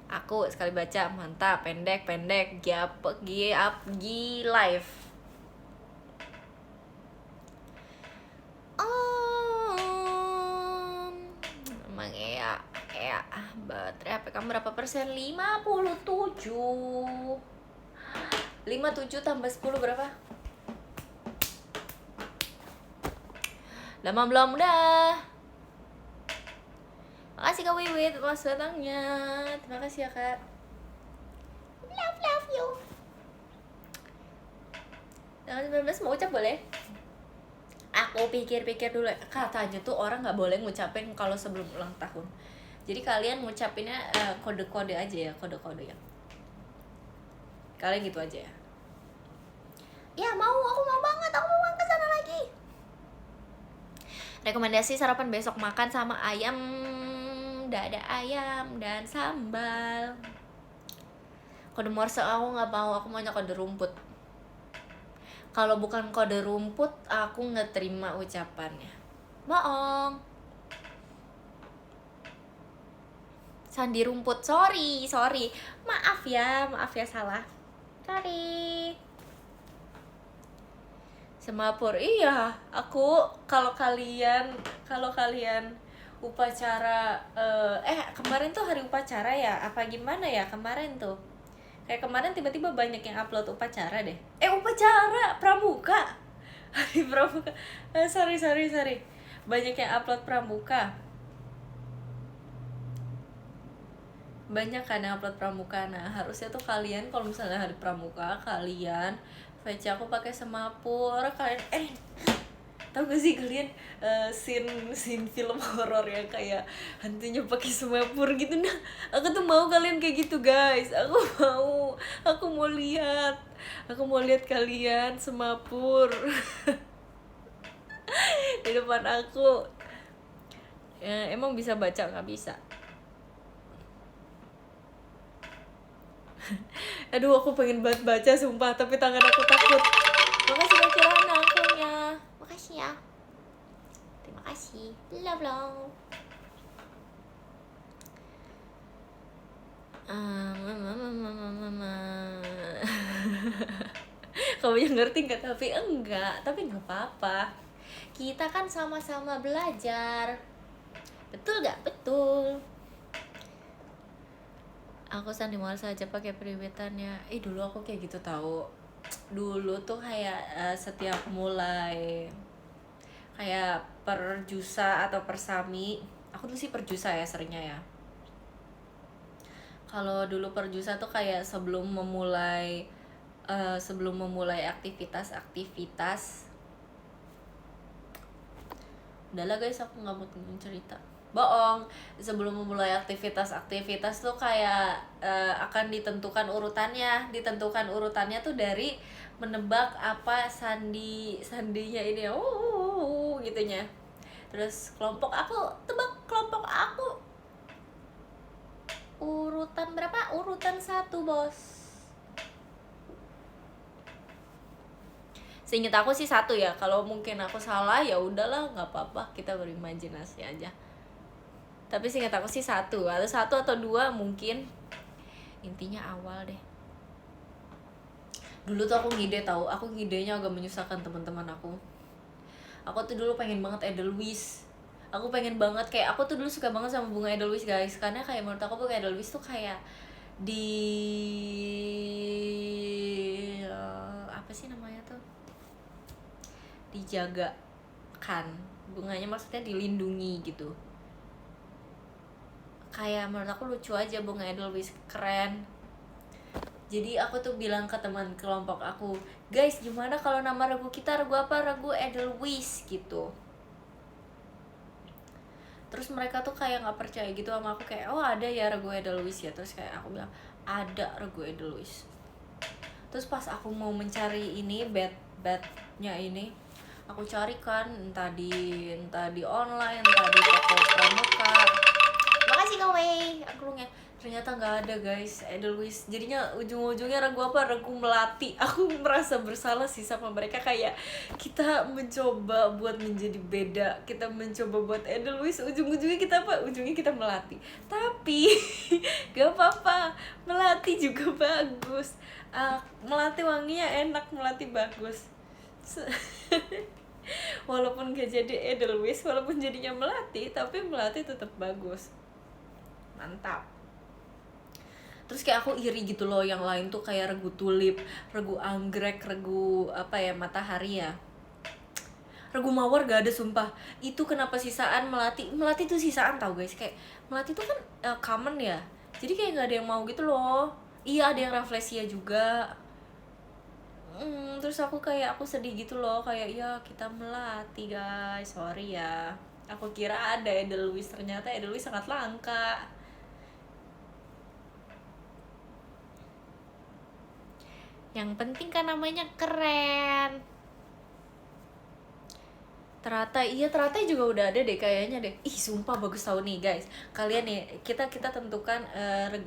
Aku sekali baca, mantap, pendek, live. Emang baterai HP kamu berapa persen? 57 tambah 10 berapa? Lama belum dah. Makasih Kak Wiwit mas datangnya. Terima kasih ya Kak. Love you. Tanggal 19 mau ucap boleh? Aku pikir-pikir dulu. Katanya tuh orang nggak boleh ngucapin kalau sebelum ulang tahun. Jadi kalian ngucapinnya kode-kode aja ya, kode-kode ya. Kalian gitu aja ya. Ya mau, aku mau banget ke sana lagi. Rekomendasi sarapan besok makan sama ayam, dada ayam dan sambal. Kode Morse aku nggak mau, aku maunya kode rumput. Kalau bukan kode rumput, aku nggak terima ucapannya. Bohong. Sandi rumput, sorry. Maaf ya salah. Sorry. Semapur, iya. Aku kalau kalian upacara kemarin tuh hari upacara ya, apa gimana ya kemarin tuh? Kayak kemarin tiba-tiba banyak yang upload upacara deh. Upacara pramuka. Hari pramuka. Sorry. Banyak yang upload pramuka. Banyak kan yang upload pramuka. Nah, harusnya tuh kalian kalau misalnya hari pramuka kalian VC aku pakai semapur. Kalian Tahu gak sih kalian scene film horor yang kayak hantunya pakai semapur gitu? Nah, aku tuh mau kalian kayak gitu guys. Aku mau lihat kalian semapur di depan aku. Ya, emang bisa baca nggak bisa? Aduh, aku pengen banget baca sumpah, tapi tangan aku takut. Makasih Kak Kirana akunya. Makasih ya. Terima kasih. Love long. Mama. Kamu yang ngerti nggak? Tapi nggak apa-apa. Kita kan sama-sama belajar. Betul nggak? Betul. Aku sandi malas aja pakai periwitannya. Dulu aku kayak gitu tahu. Dulu tuh kayak setiap mulai kayak perjusa atau persami. Aku tuh sih perjusa ya seringnya ya. Kalau dulu perjusa tuh kayak sebelum memulai aktivitas. Udahlah guys, aku nggak mau cerita. Bohong. Sebelum memulai aktivitas tuh kayak akan ditentukan urutannya tuh dari menebak apa sandinya ini ya, gitunya. Terus kelompok aku, tebak kelompok aku urutan berapa? Urutan 1 bos. Seinget aku sih 1 ya. Kalau mungkin aku salah ya udahlah, nggak apa-apa, kita berimajinasi aja. Tapi seinget aku sih 1 atau 2 mungkin. Intinya awal deh. Dulu tuh aku ngidenya agak menyusahkan teman-teman aku. Aku tuh dulu pengen banget Edelweiss. Aku pengen banget, kayak aku tuh dulu suka banget sama bunga Edelweiss guys. Karena kayak menurut aku bunga Edelweiss tuh kayak apa sih namanya tuh, dijaga kan bunganya, maksudnya dilindungi gitu. Kayak menurut aku lucu aja bunga Edelweiss, keren. Jadi aku tuh bilang ke teman kelompok aku, guys gimana kalau nama regu kita regu apa? Regu Edelweiss gitu. Terus mereka tuh kayak nggak percaya gitu sama aku, kayak oh ada ya regu Edelweiss ya. Terus kayak aku bilang ada regu Edelweiss. Terus pas aku mau mencari ini bednya ini, aku carikan entah di online, entah di toko pramuka. Makasih kowe, aku ternyata nggak ada guys Edelweiss. Jadinya ujung-ujungnya regu apa? Regu Melati. Aku merasa bersalah sih sama mereka, kayak kita mencoba buat menjadi beda, kita mencoba buat Edelweiss, ujung-ujungnya kita apa? Ujungnya kita Melati. Tapi gak apa-apa, Melati juga bagus. Melati wanginya enak, Melati bagus. Walaupun gak jadi Edelweiss, walaupun jadinya Melati, tapi Melati tetap bagus. Mantap. Terus kayak aku iri gitu loh, yang lain tuh kayak regu tulip, regu anggrek, regu apa ya, matahari ya, regu mawar gak ada sumpah. Itu kenapa sisaan Melati tuh sisaan tau guys. Kayak Melati tuh kan common ya, jadi kayak gak ada yang mau gitu loh. Iya ada yang Rafflesia juga. Terus aku sedih gitu loh, kayak ya kita Melati guys, sorry ya. Aku kira ada Edelweiss, ternyata Edelweiss sangat langka. Yang penting kan namanya keren. Teratai juga udah ada deh kayaknya deh. Sumpah bagus tau nih guys. Kalian nih, kita tentukan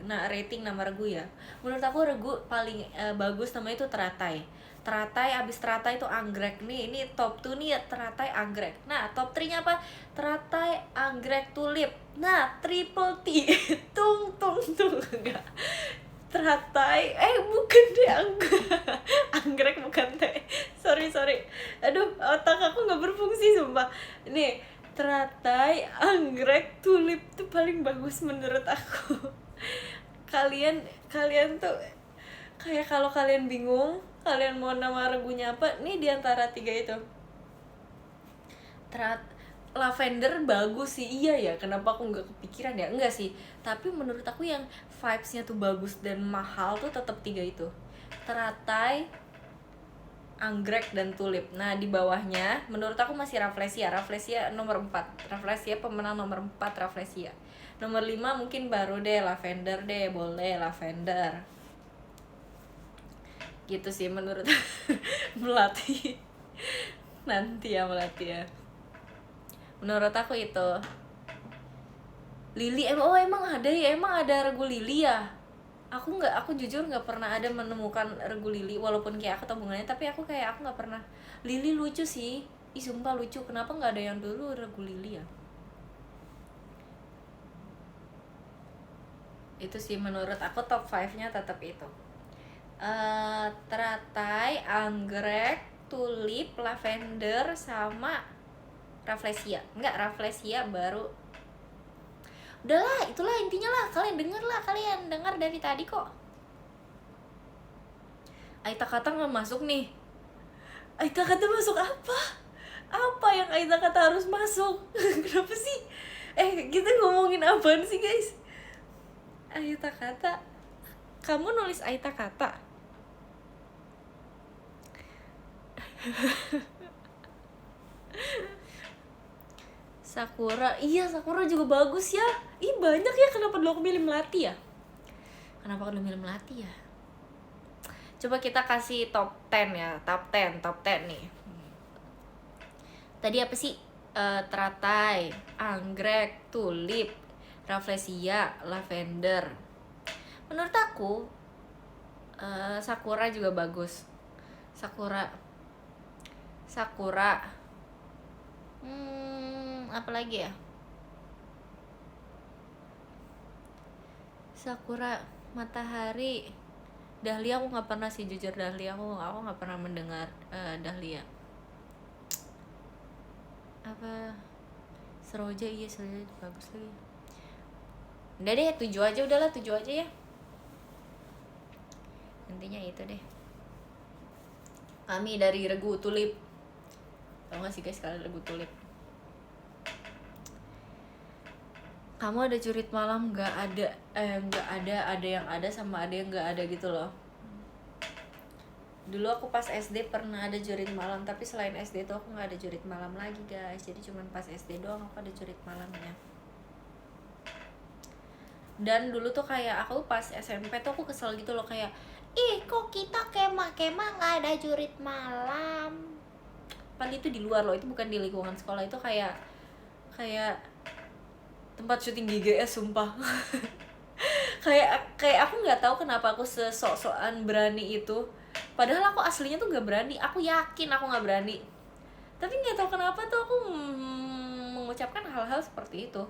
rating nama regu ya. Menurut aku regu paling bagus namanya itu Teratai, abis Teratai itu anggrek. Nih, ini top 2 nih ya, Teratai anggrek. Nah, top 3-nya apa? Teratai anggrek tulip. Nah, triple T. tung enggak. Teratai, bukan deh, anggrek bukan teh. Sorry. Aduh, otak aku nggak berfungsi sumpah. Nih, Teratai, anggrek, tulip tuh paling bagus menurut aku. Kalian tuh kayak kalau kalian bingung, kalian mau nama regunya apa? Nih diantara 3 itu. Lavender bagus sih, iya ya, kenapa aku nggak kepikiran ya? Enggak sih, tapi menurut aku yang vibes-nya tuh bagus dan mahal tuh tetap 3 itu. Teratai, anggrek dan tulip. Nah di bawahnya menurut aku masih Rafflesia. Rafflesia nomor 4. Rafflesia pemenang nomor 4, Rafflesia. Nomor 5 mungkin baru deh lavender deh, boleh lavender. Gitu sih menurut Melati. Nanti ya Melati ya. Menurut aku itu. Lili emang ada ya, emang ada regu lili ya. Aku jujur nggak pernah ada menemukan regu lili, walaupun kayak aku tabungannya, tapi aku nggak pernah. Lili lucu sih, sumpah lucu. Kenapa nggak ada yang dulu regu lili ya? Itu sih menurut aku top 5-nya tetap itu. Teratai, anggrek, tulip, lavender, sama Rafflesia. Enggak, Rafflesia baru. Udahlah, itulah intinya lah. Kalian dengar dari tadi kok. Aita Kata nggak masuk nih. Aita Kata masuk apa? Apa yang Aita Kata harus masuk? Kenapa sih? Kita ngomongin apaan sih guys? Aita Kata. Kamu nulis Aita Kata? Sakura, iya Sakura juga bagus ya. Banyak ya, kenapa dulu aku milih Melati ya? Coba kita kasih top 10 ya, top 10 nih. Tadi apa sih? Teratai, anggrek, tulip, Rafflesia, lavender. Menurut aku Sakura juga bagus. Sakura. Apa lagi ya? Sakura, matahari, dahlia aku nggak pernah sih, jujur. Dahlia aku nggak pernah mendengar dahlia. Apa? Seroja, iya Seroja bagus lagi. Udah deh, 7 aja ya. Intinya itu deh. Kami dari regu tulip. Tau gak sih guys kalian regu tulip? Kamu ada jurit malam? Nggak ada. Ada yang ada sama ada yang nggak ada gitu loh. Dulu aku pas SD pernah ada jurit malam, tapi selain SD tuh aku nggak ada jurit malam lagi guys. Jadi cuman pas SD doang aku ada jurit malamnya. Dan dulu tuh kayak aku pas SMP tuh aku kesel gitu loh, kayak kok kita kemah nggak ada jurit malam. Padahal itu di luar loh, itu bukan di lingkungan sekolah, itu kayak tempat syuting GGS sumpah. kayak aku nggak tahu kenapa aku sesok-sokan berani itu, padahal aku aslinya tuh nggak berani. Aku yakin aku nggak berani, tapi nggak tahu kenapa tuh aku mengucapkan hal-hal seperti itu.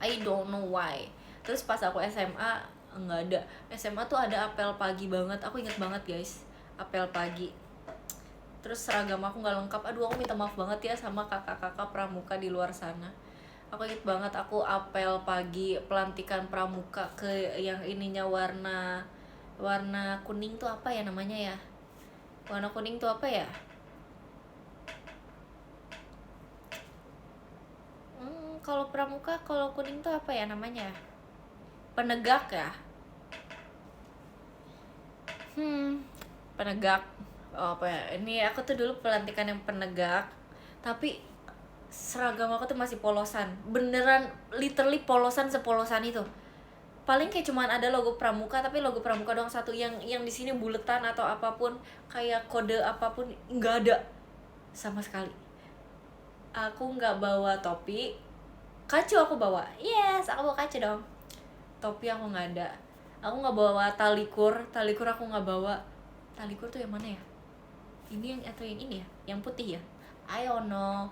I don't know why. Terus pas aku SMA nggak ada. SMA tuh ada apel pagi banget, aku inget banget guys, apel pagi. Terus seragam aku nggak lengkap. Aduh, aku minta maaf banget ya sama kakak-kakak pramuka di luar sana. Aku inget banget aku apel pagi pelantikan pramuka ke yang ininya warna kuning tuh apa ya namanya ya? Warna kuning tuh apa ya? Kalau pramuka, kalau kuning tuh apa ya namanya? Penegak ya? Penegak. Oh, apa ya? Ini aku tuh dulu pelantikan yang penegak, tapi seragam aku tuh masih polosan, beneran literally polosan, sepolosan itu. Paling kayak cuman ada logo pramuka, tapi logo pramuka doang satu, yang di sini buletan atau apapun kayak kode apapun nggak ada sama sekali. Aku nggak bawa topi, kacu aku bawa, yes aku bawa kacu dong. Topi aku nggak ada. Aku nggak bawa talikur aku nggak bawa. Talikur tuh yang mana ya? Ini yang atau yang ini ya? Yang putih ya? I don't know.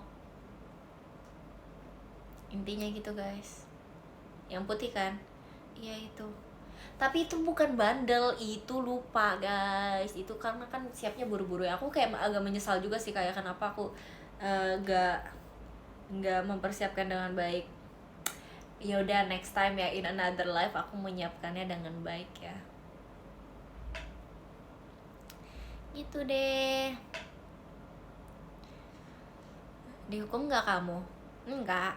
Intinya gitu guys, yang putih kan, iya itu. Tapi itu bukan bandel, itu lupa guys. Itu karena kan siapnya buru-buru ya. Aku kayak agak menyesal juga sih, kayak kenapa aku nggak mempersiapkan dengan baik. Ya udah, next time ya, in another life aku menyiapkannya dengan baik ya. Gitu deh. Dihukum nggak kamu? Enggak,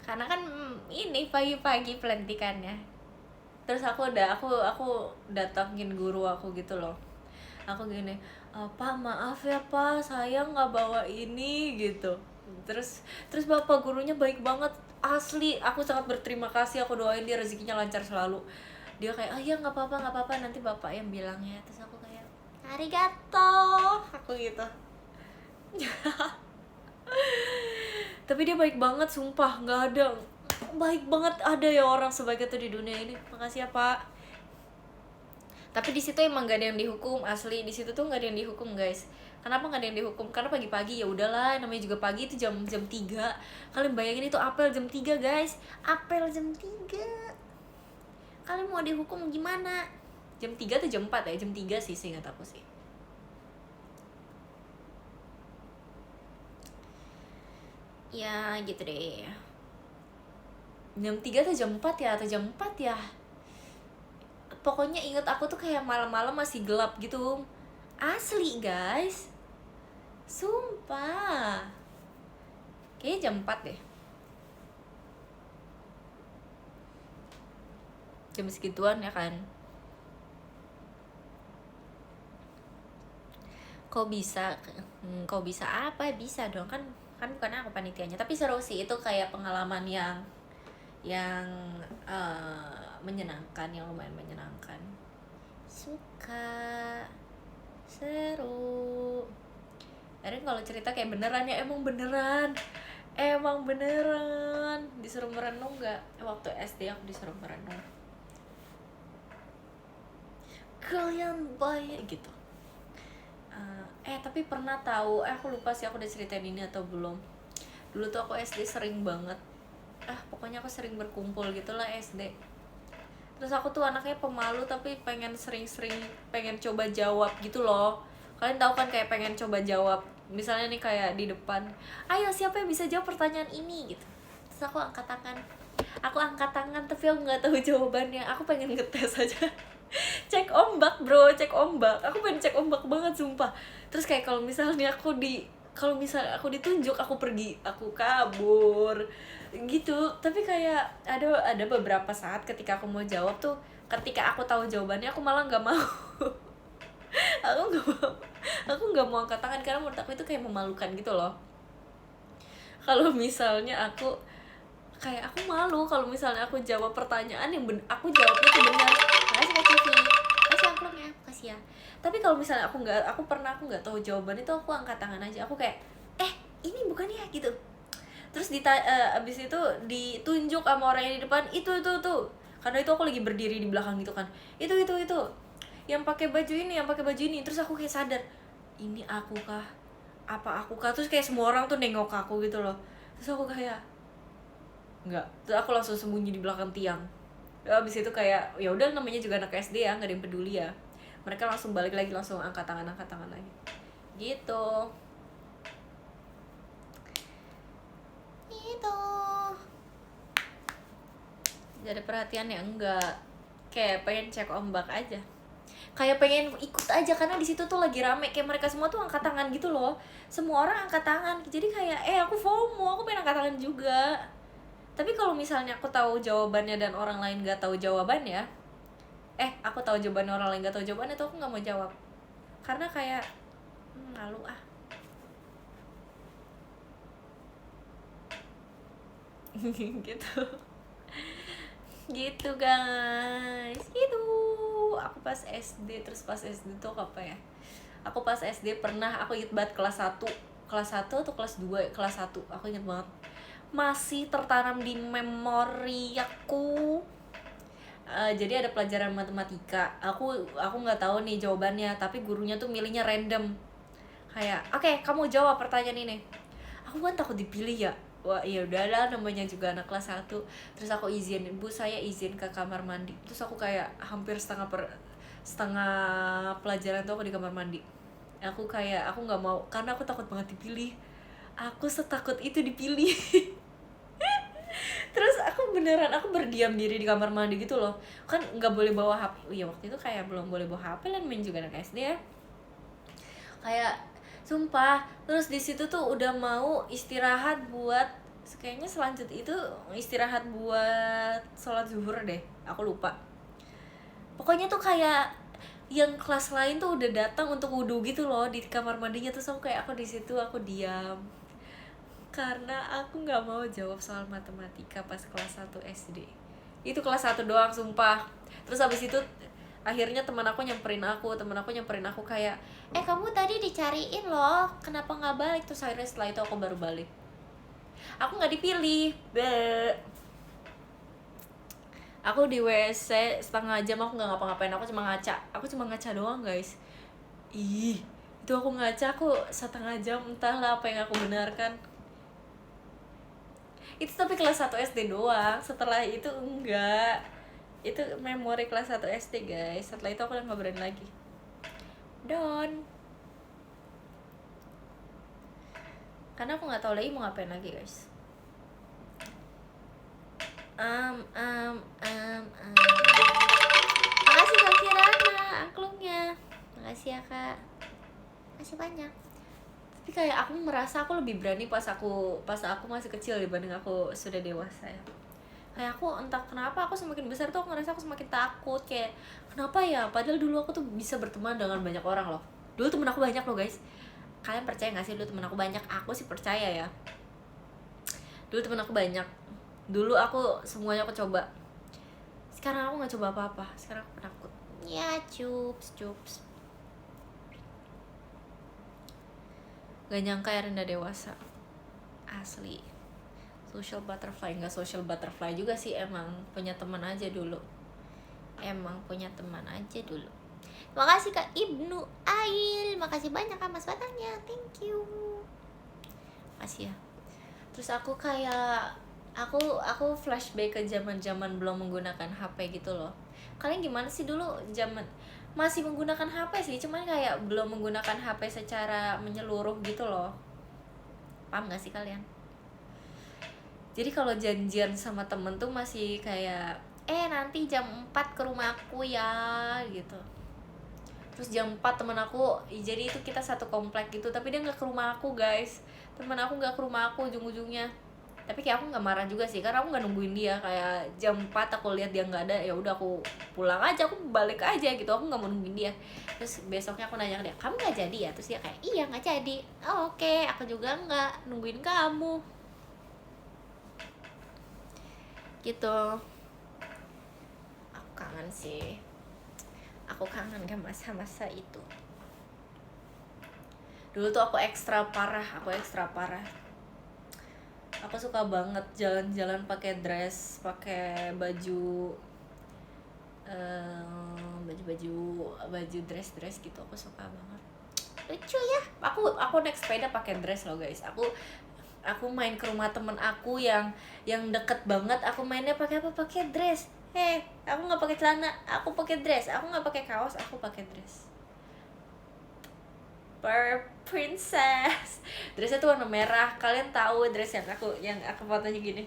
karena kan ini pagi-pagi pelantikannya. Terus aku datangin guru aku gitu loh. Aku gini, "Pak maaf ya Pak, saya nggak bawa ini," gitu. Terus bapak gurunya baik banget, asli aku sangat berterima kasih, aku doain dia rezekinya lancar selalu. Dia kayak, "Ah ya nggak apa-apa nggak apa-apa, nanti bapak yang bilang ya." Terus aku kayak, "Arigato," aku gitu. Tapi dia baik banget sumpah, nggak ada, baik banget ada ya orang sebaik itu di dunia ini. Makasih ya Pak. Tapi di situ emang gak ada yang dihukum, asli di situ tuh gak ada yang dihukum guys. Kenapa gak ada yang dihukum? Karena pagi-pagi ya udahlah, namanya juga pagi itu jam 3. Kalian bayangin itu apel jam 3 guys, apel jam 3. Kalian mau dihukum gimana? Jam 3 atau jam 4 ya? Jam 3 sih seingat aku sih. Ya gitu deh. Jam 3 atau jam 4 ya? Atau jam 4 ya? Pokoknya inget aku tuh kayak malam-malam masih gelap gitu. Asli guys, sumpah. Kayaknya jam 4 deh. Jam segituan ya kan. Kok bisa apa? Bisa dong, kan bukan aku panitianya. Tapi seru sih, itu kayak pengalaman yang menyenangkan, yang lumayan menyenangkan. Suka, seru. Erin kalau cerita kayak beneran ya, emang beneran disuruh merenung nggak? Waktu SD aku disuruh merenung, kalian baik gitu. Tapi pernah tahu, aku lupa sih aku udah ceritain ini atau belum. Dulu tuh aku SD sering banget, pokoknya aku sering berkumpul gitulah SD. Terus aku tuh anaknya pemalu tapi pengen coba jawab gitu loh. Kalian tahu kan kayak pengen coba jawab, misalnya nih kayak di depan, ayo siapa yang bisa jawab pertanyaan ini gitu. Terus aku angkat tangan tapi aku nggak tahu jawabannya, aku pengen ngetes aja. Cek ombak bro, aku pengen cek ombak banget sumpah. Terus kayak kalau misalnya aku ditunjuk, aku pergi, aku kabur gitu. Tapi kayak ada beberapa saat ketika aku mau jawab tuh, ketika aku tahu jawabannya aku malah nggak mau. aku nggak mau angkat tangan karena menurut aku itu kayak memalukan gitu loh. Kalau misalnya aku malu kalau misalnya aku jawab pertanyaan yang aku jawabnya tuh benar. Makasih Kak Civi, makasih amplopnya, makasih ya. Tapi kalau misalnya aku nggak tahu jawaban itu, aku angkat tangan aja. Aku kayak, ini bukan ya gitu. Terus abis itu ditunjuk sama orang yang di depan, itu karena itu aku lagi berdiri di belakang gitu kan, itu yang pakai baju ini. Terus aku kayak sadar, ini aku kah, terus kayak semua orang tuh nengok aku gitu loh. Terus aku kayak enggak, terus aku langsung sembunyi di belakang tiang. Abis itu kayak ya udah, namanya juga anak SD ya, nggak ada yang peduli ya. Mereka langsung balik lagi, langsung angkat tangan lagi gitu. Gak ada perhatian ya, enggak, kayak pengen cek ombak aja, kayak pengen ikut aja karena di situ tuh lagi rame, kayak mereka semua tuh angkat tangan gitu loh, semua orang angkat tangan, jadi kayak aku FOMO, aku pengen angkat tangan juga. Tapi kalau misalnya aku tahu jawabannya dan orang lain nggak tahu jawabannya, aku tahu jawabannya orang lain nggak tahu jawabannya, tuh aku nggak mau jawab karena kayak malu gitu guys, gitu. Aku pas SD, terus pas SD tuh apa ya, aku pas SD pernah, aku inget banget kelas 1 atau kelas 2, kelas 1 aku inget banget, masih tertanam di memori aku. Jadi ada pelajaran matematika, aku nggak tahu nih jawabannya, tapi gurunya tuh milihnya random, kayak oke, kamu jawab pertanyaan ini. Aku kan takut dipilih ya, wah iya udah lah, namanya juga anak kelas 1. Terus aku izin, Bu saya izin ke kamar mandi. Terus aku kayak hampir setengah pelajaran tuh aku di kamar mandi. Aku nggak mau karena aku takut banget dipilih, aku setakut itu dipilih. Terus aku berdiam diri di kamar mandi gitu loh, kan nggak boleh bawa HP. Iya waktu itu kayak belum boleh bawa HP, dan main juga anak SD ya, kayak sumpah. Terus di situ tuh udah mau istirahat buat, kayaknya selanjutnya itu istirahat buat sholat zuhur deh, aku lupa. Pokoknya tuh kayak yang kelas lain tuh udah datang untuk wudhu gitu loh di kamar mandinya. Terus aku kayak, aku di situ aku diam karena aku nggak mau jawab soal matematika pas kelas 1 SD. Itu kelas 1 doang sumpah. Terus habis itu akhirnya teman aku nyamperin aku kayak, kamu tadi dicariin loh, kenapa nggak balik? Terus akhirnya setelah itu aku baru balik. Aku nggak dipilih. Aku di WC setengah jam, aku nggak ngapa-ngapain, aku cuma ngaca doang guys. Ih, itu aku ngaca aku setengah jam, entahlah apa yang aku benarkan. Itu tapi kelas 1 SD doang, setelah itu enggak. Itu memori kelas 1 SD guys, setelah itu aku udah nggak berani lagi. Karena aku nggak tahu lagi mau ngapain lagi guys. Makasih Kak Kirana angklungnya, makasih ya Kak, makasih banyak. Tapi kayak aku merasa aku lebih berani pas aku masih kecil dibanding aku sudah dewasa ya. Kayak aku entah kenapa aku semakin besar tuh aku ngerasa aku semakin takut. Kayak kenapa ya, padahal dulu aku tuh bisa berteman dengan banyak orang loh. Dulu temen aku banyak loh guys. Kalian percaya gak sih dulu temen aku banyak? Aku sih percaya ya. Dulu temen aku banyak. Dulu aku semuanya aku coba. Sekarang aku gak coba apa-apa. Sekarang aku penakut. Ya cups. Gak nyangka ya rendah dewasa. Asli. Social butterfly. Gak social butterfly juga sih, emang punya teman aja dulu. Makasih Kak Ibnu Ail. Makasih banyak Kak Mas Batangnya. Thank you. Makasih ya. Terus aku kayak aku flashback ke zaman belum menggunakan HP gitu loh. Kalian gimana sih dulu zaman masih menggunakan HP sih, cuman kayak belum menggunakan HP secara menyeluruh gitu loh. Paham gak sih kalian? Jadi kalau janjian sama temen tuh masih kayak nanti jam 4 ke rumahku ya gitu. Terus jam 4 temen aku, jadi itu kita satu komplek gitu, tapi dia gak ke rumah aku guys. Temen aku gak ke rumah aku ujung-ujungnya. Tapi kayak aku nggak marah juga sih, karena aku nggak nungguin dia. Kayak jam 4 aku lihat dia nggak ada, ya udah aku pulang aja, aku balik aja gitu, aku nggak mau nungguin dia. Terus besoknya aku nanya ke dia, kamu nggak jadi ya? Terus dia kayak, iya nggak jadi. Oh, oke, aku juga nggak nungguin kamu gitu. Aku kangen sih, aku kangen kan masa-masa itu. Dulu tuh aku ekstra parah. Aku suka banget jalan-jalan pakai dress, pakai baju dress gitu. Aku suka banget. Lucu ya. Aku naik sepeda pakai dress loh guys. Aku main ke rumah temen aku yang deket banget. Aku mainnya pakai apa? Pakai dress. Aku nggak pakai celana, aku pakai dress. Aku nggak pakai kaos, aku pakai dress. Princess. Dressnya tuh warna merah. Kalian tahu dress yang aku fotonya gini,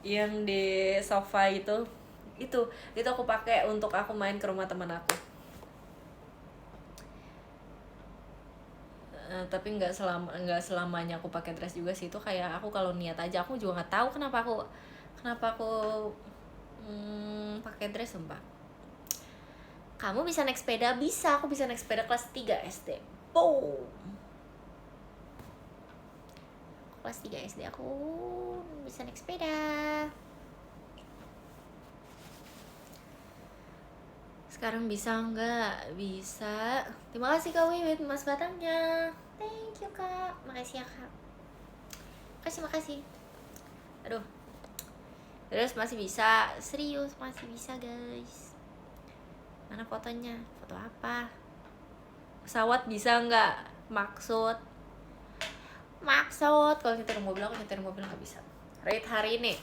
yang di sofa itu aku pakai untuk aku main ke rumah teman aku. Tapi nggak selamanya aku pakai dress juga sih. Itu kayak aku kalau niat aja. Aku juga nggak tahu kenapa aku pakai dress sumpah. Kamu bisa naik sepeda? Bisa, aku bisa naik sepeda kelas 3 SD. Boom. Kelas 3 SD aku bisa naik sepeda. Sekarang bisa nggak? Bisa. Terima kasih Kak Wiwit Mas Batangnya. Thank you Kak. Makasih ya Kak. Makasih. Aduh. Terus masih bisa. Serius masih bisa guys. Mana fotonya? Foto apa? Pesawat bisa nggak? Maksud kalau nyetir mobil, aku nyetir mobil nggak bisa. Rate hari ini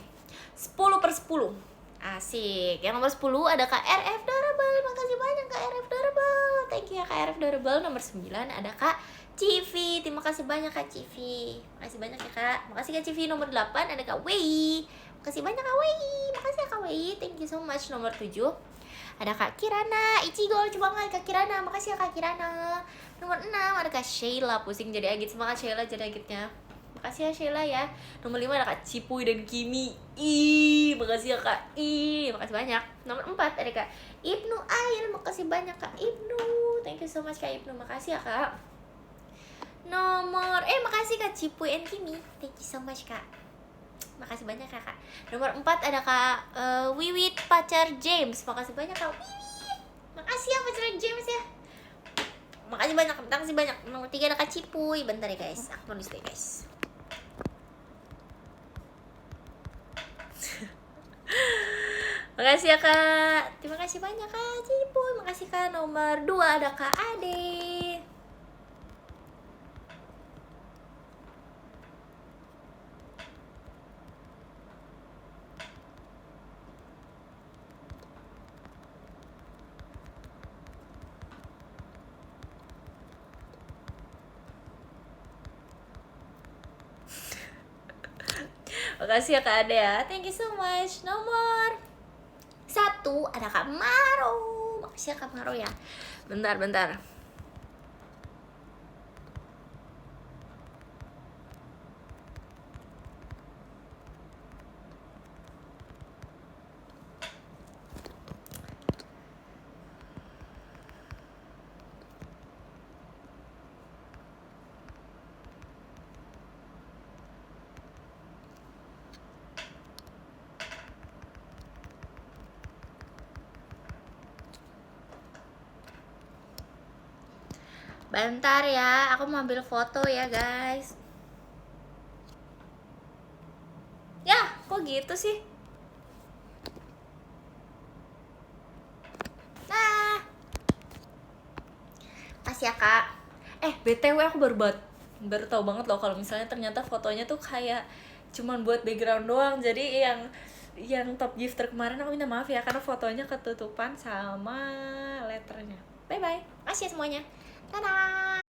10/10. Asik. Yang nomor 10 ada Kak RF Durable. Makasih banyak Kak RF Durable. Thank you ya Kak RF Durable. Nomor 9 ada Kak Civi. Terima kasih banyak Kak Civi. Makasih banyak ya Kak. Makasih Kak Civi. Nomor 8 ada Kak Wei. Makasih banyak Kak Wei. Makasih ya Kak Wei. Thank you so much. Nomor 7 ada Kak Kirana. Ichigo lucu banget Kak Kirana. Makasih ya Kak Kirana. Nomor 6 ada Kak Sheila. Pusing jadi agit. Semangat Sheila jadi agitnya. makasih ya Sheila ya. Nomor 5 ada Kak Cipuy dan Kimi. Ih, makasih ya Kak. Ih, makasih banyak. Nomor 4 ada Kak Ibnu Ail, makasih banyak Kak Ibnu. Thank you so much Kak Ibnu, makasih ya Kak. Makasih Kak Cipuy and Kimi. Thank you so much Kak. Makasih banyak ya Kak. Nomor 4 ada Kak Wiwit pacar James. Makasih banyak Kak Wiwit. Makasih ya pacar James ya. Makasih banyak, makasih banyak. Nomor 3 ada Kak Cipuy. Bentar ya guys, aku tulis deh guys. Makasih ya Kak. Terima kasih banyak Kak Cipuy. Makasih Kak. Nomor 2 ada Kak Ade. Makasih ya Kak Ade ya. Thank you so much. Nomor 1 ada Kak Maro. Makasih ya Kak Maro ya. Bentar. Bentar ya, aku mau ambil foto ya guys. Ya, kok gitu sih? Nah, kasih ya Kak. BTW aku baru tahu banget loh kalau misalnya ternyata fotonya tuh kayak cuman buat background doang. Jadi yang top gifter kemarin aku minta maaf ya karena fotonya ketutupan sama letternya. Bye bye. Makasih ya semuanya. Dadah.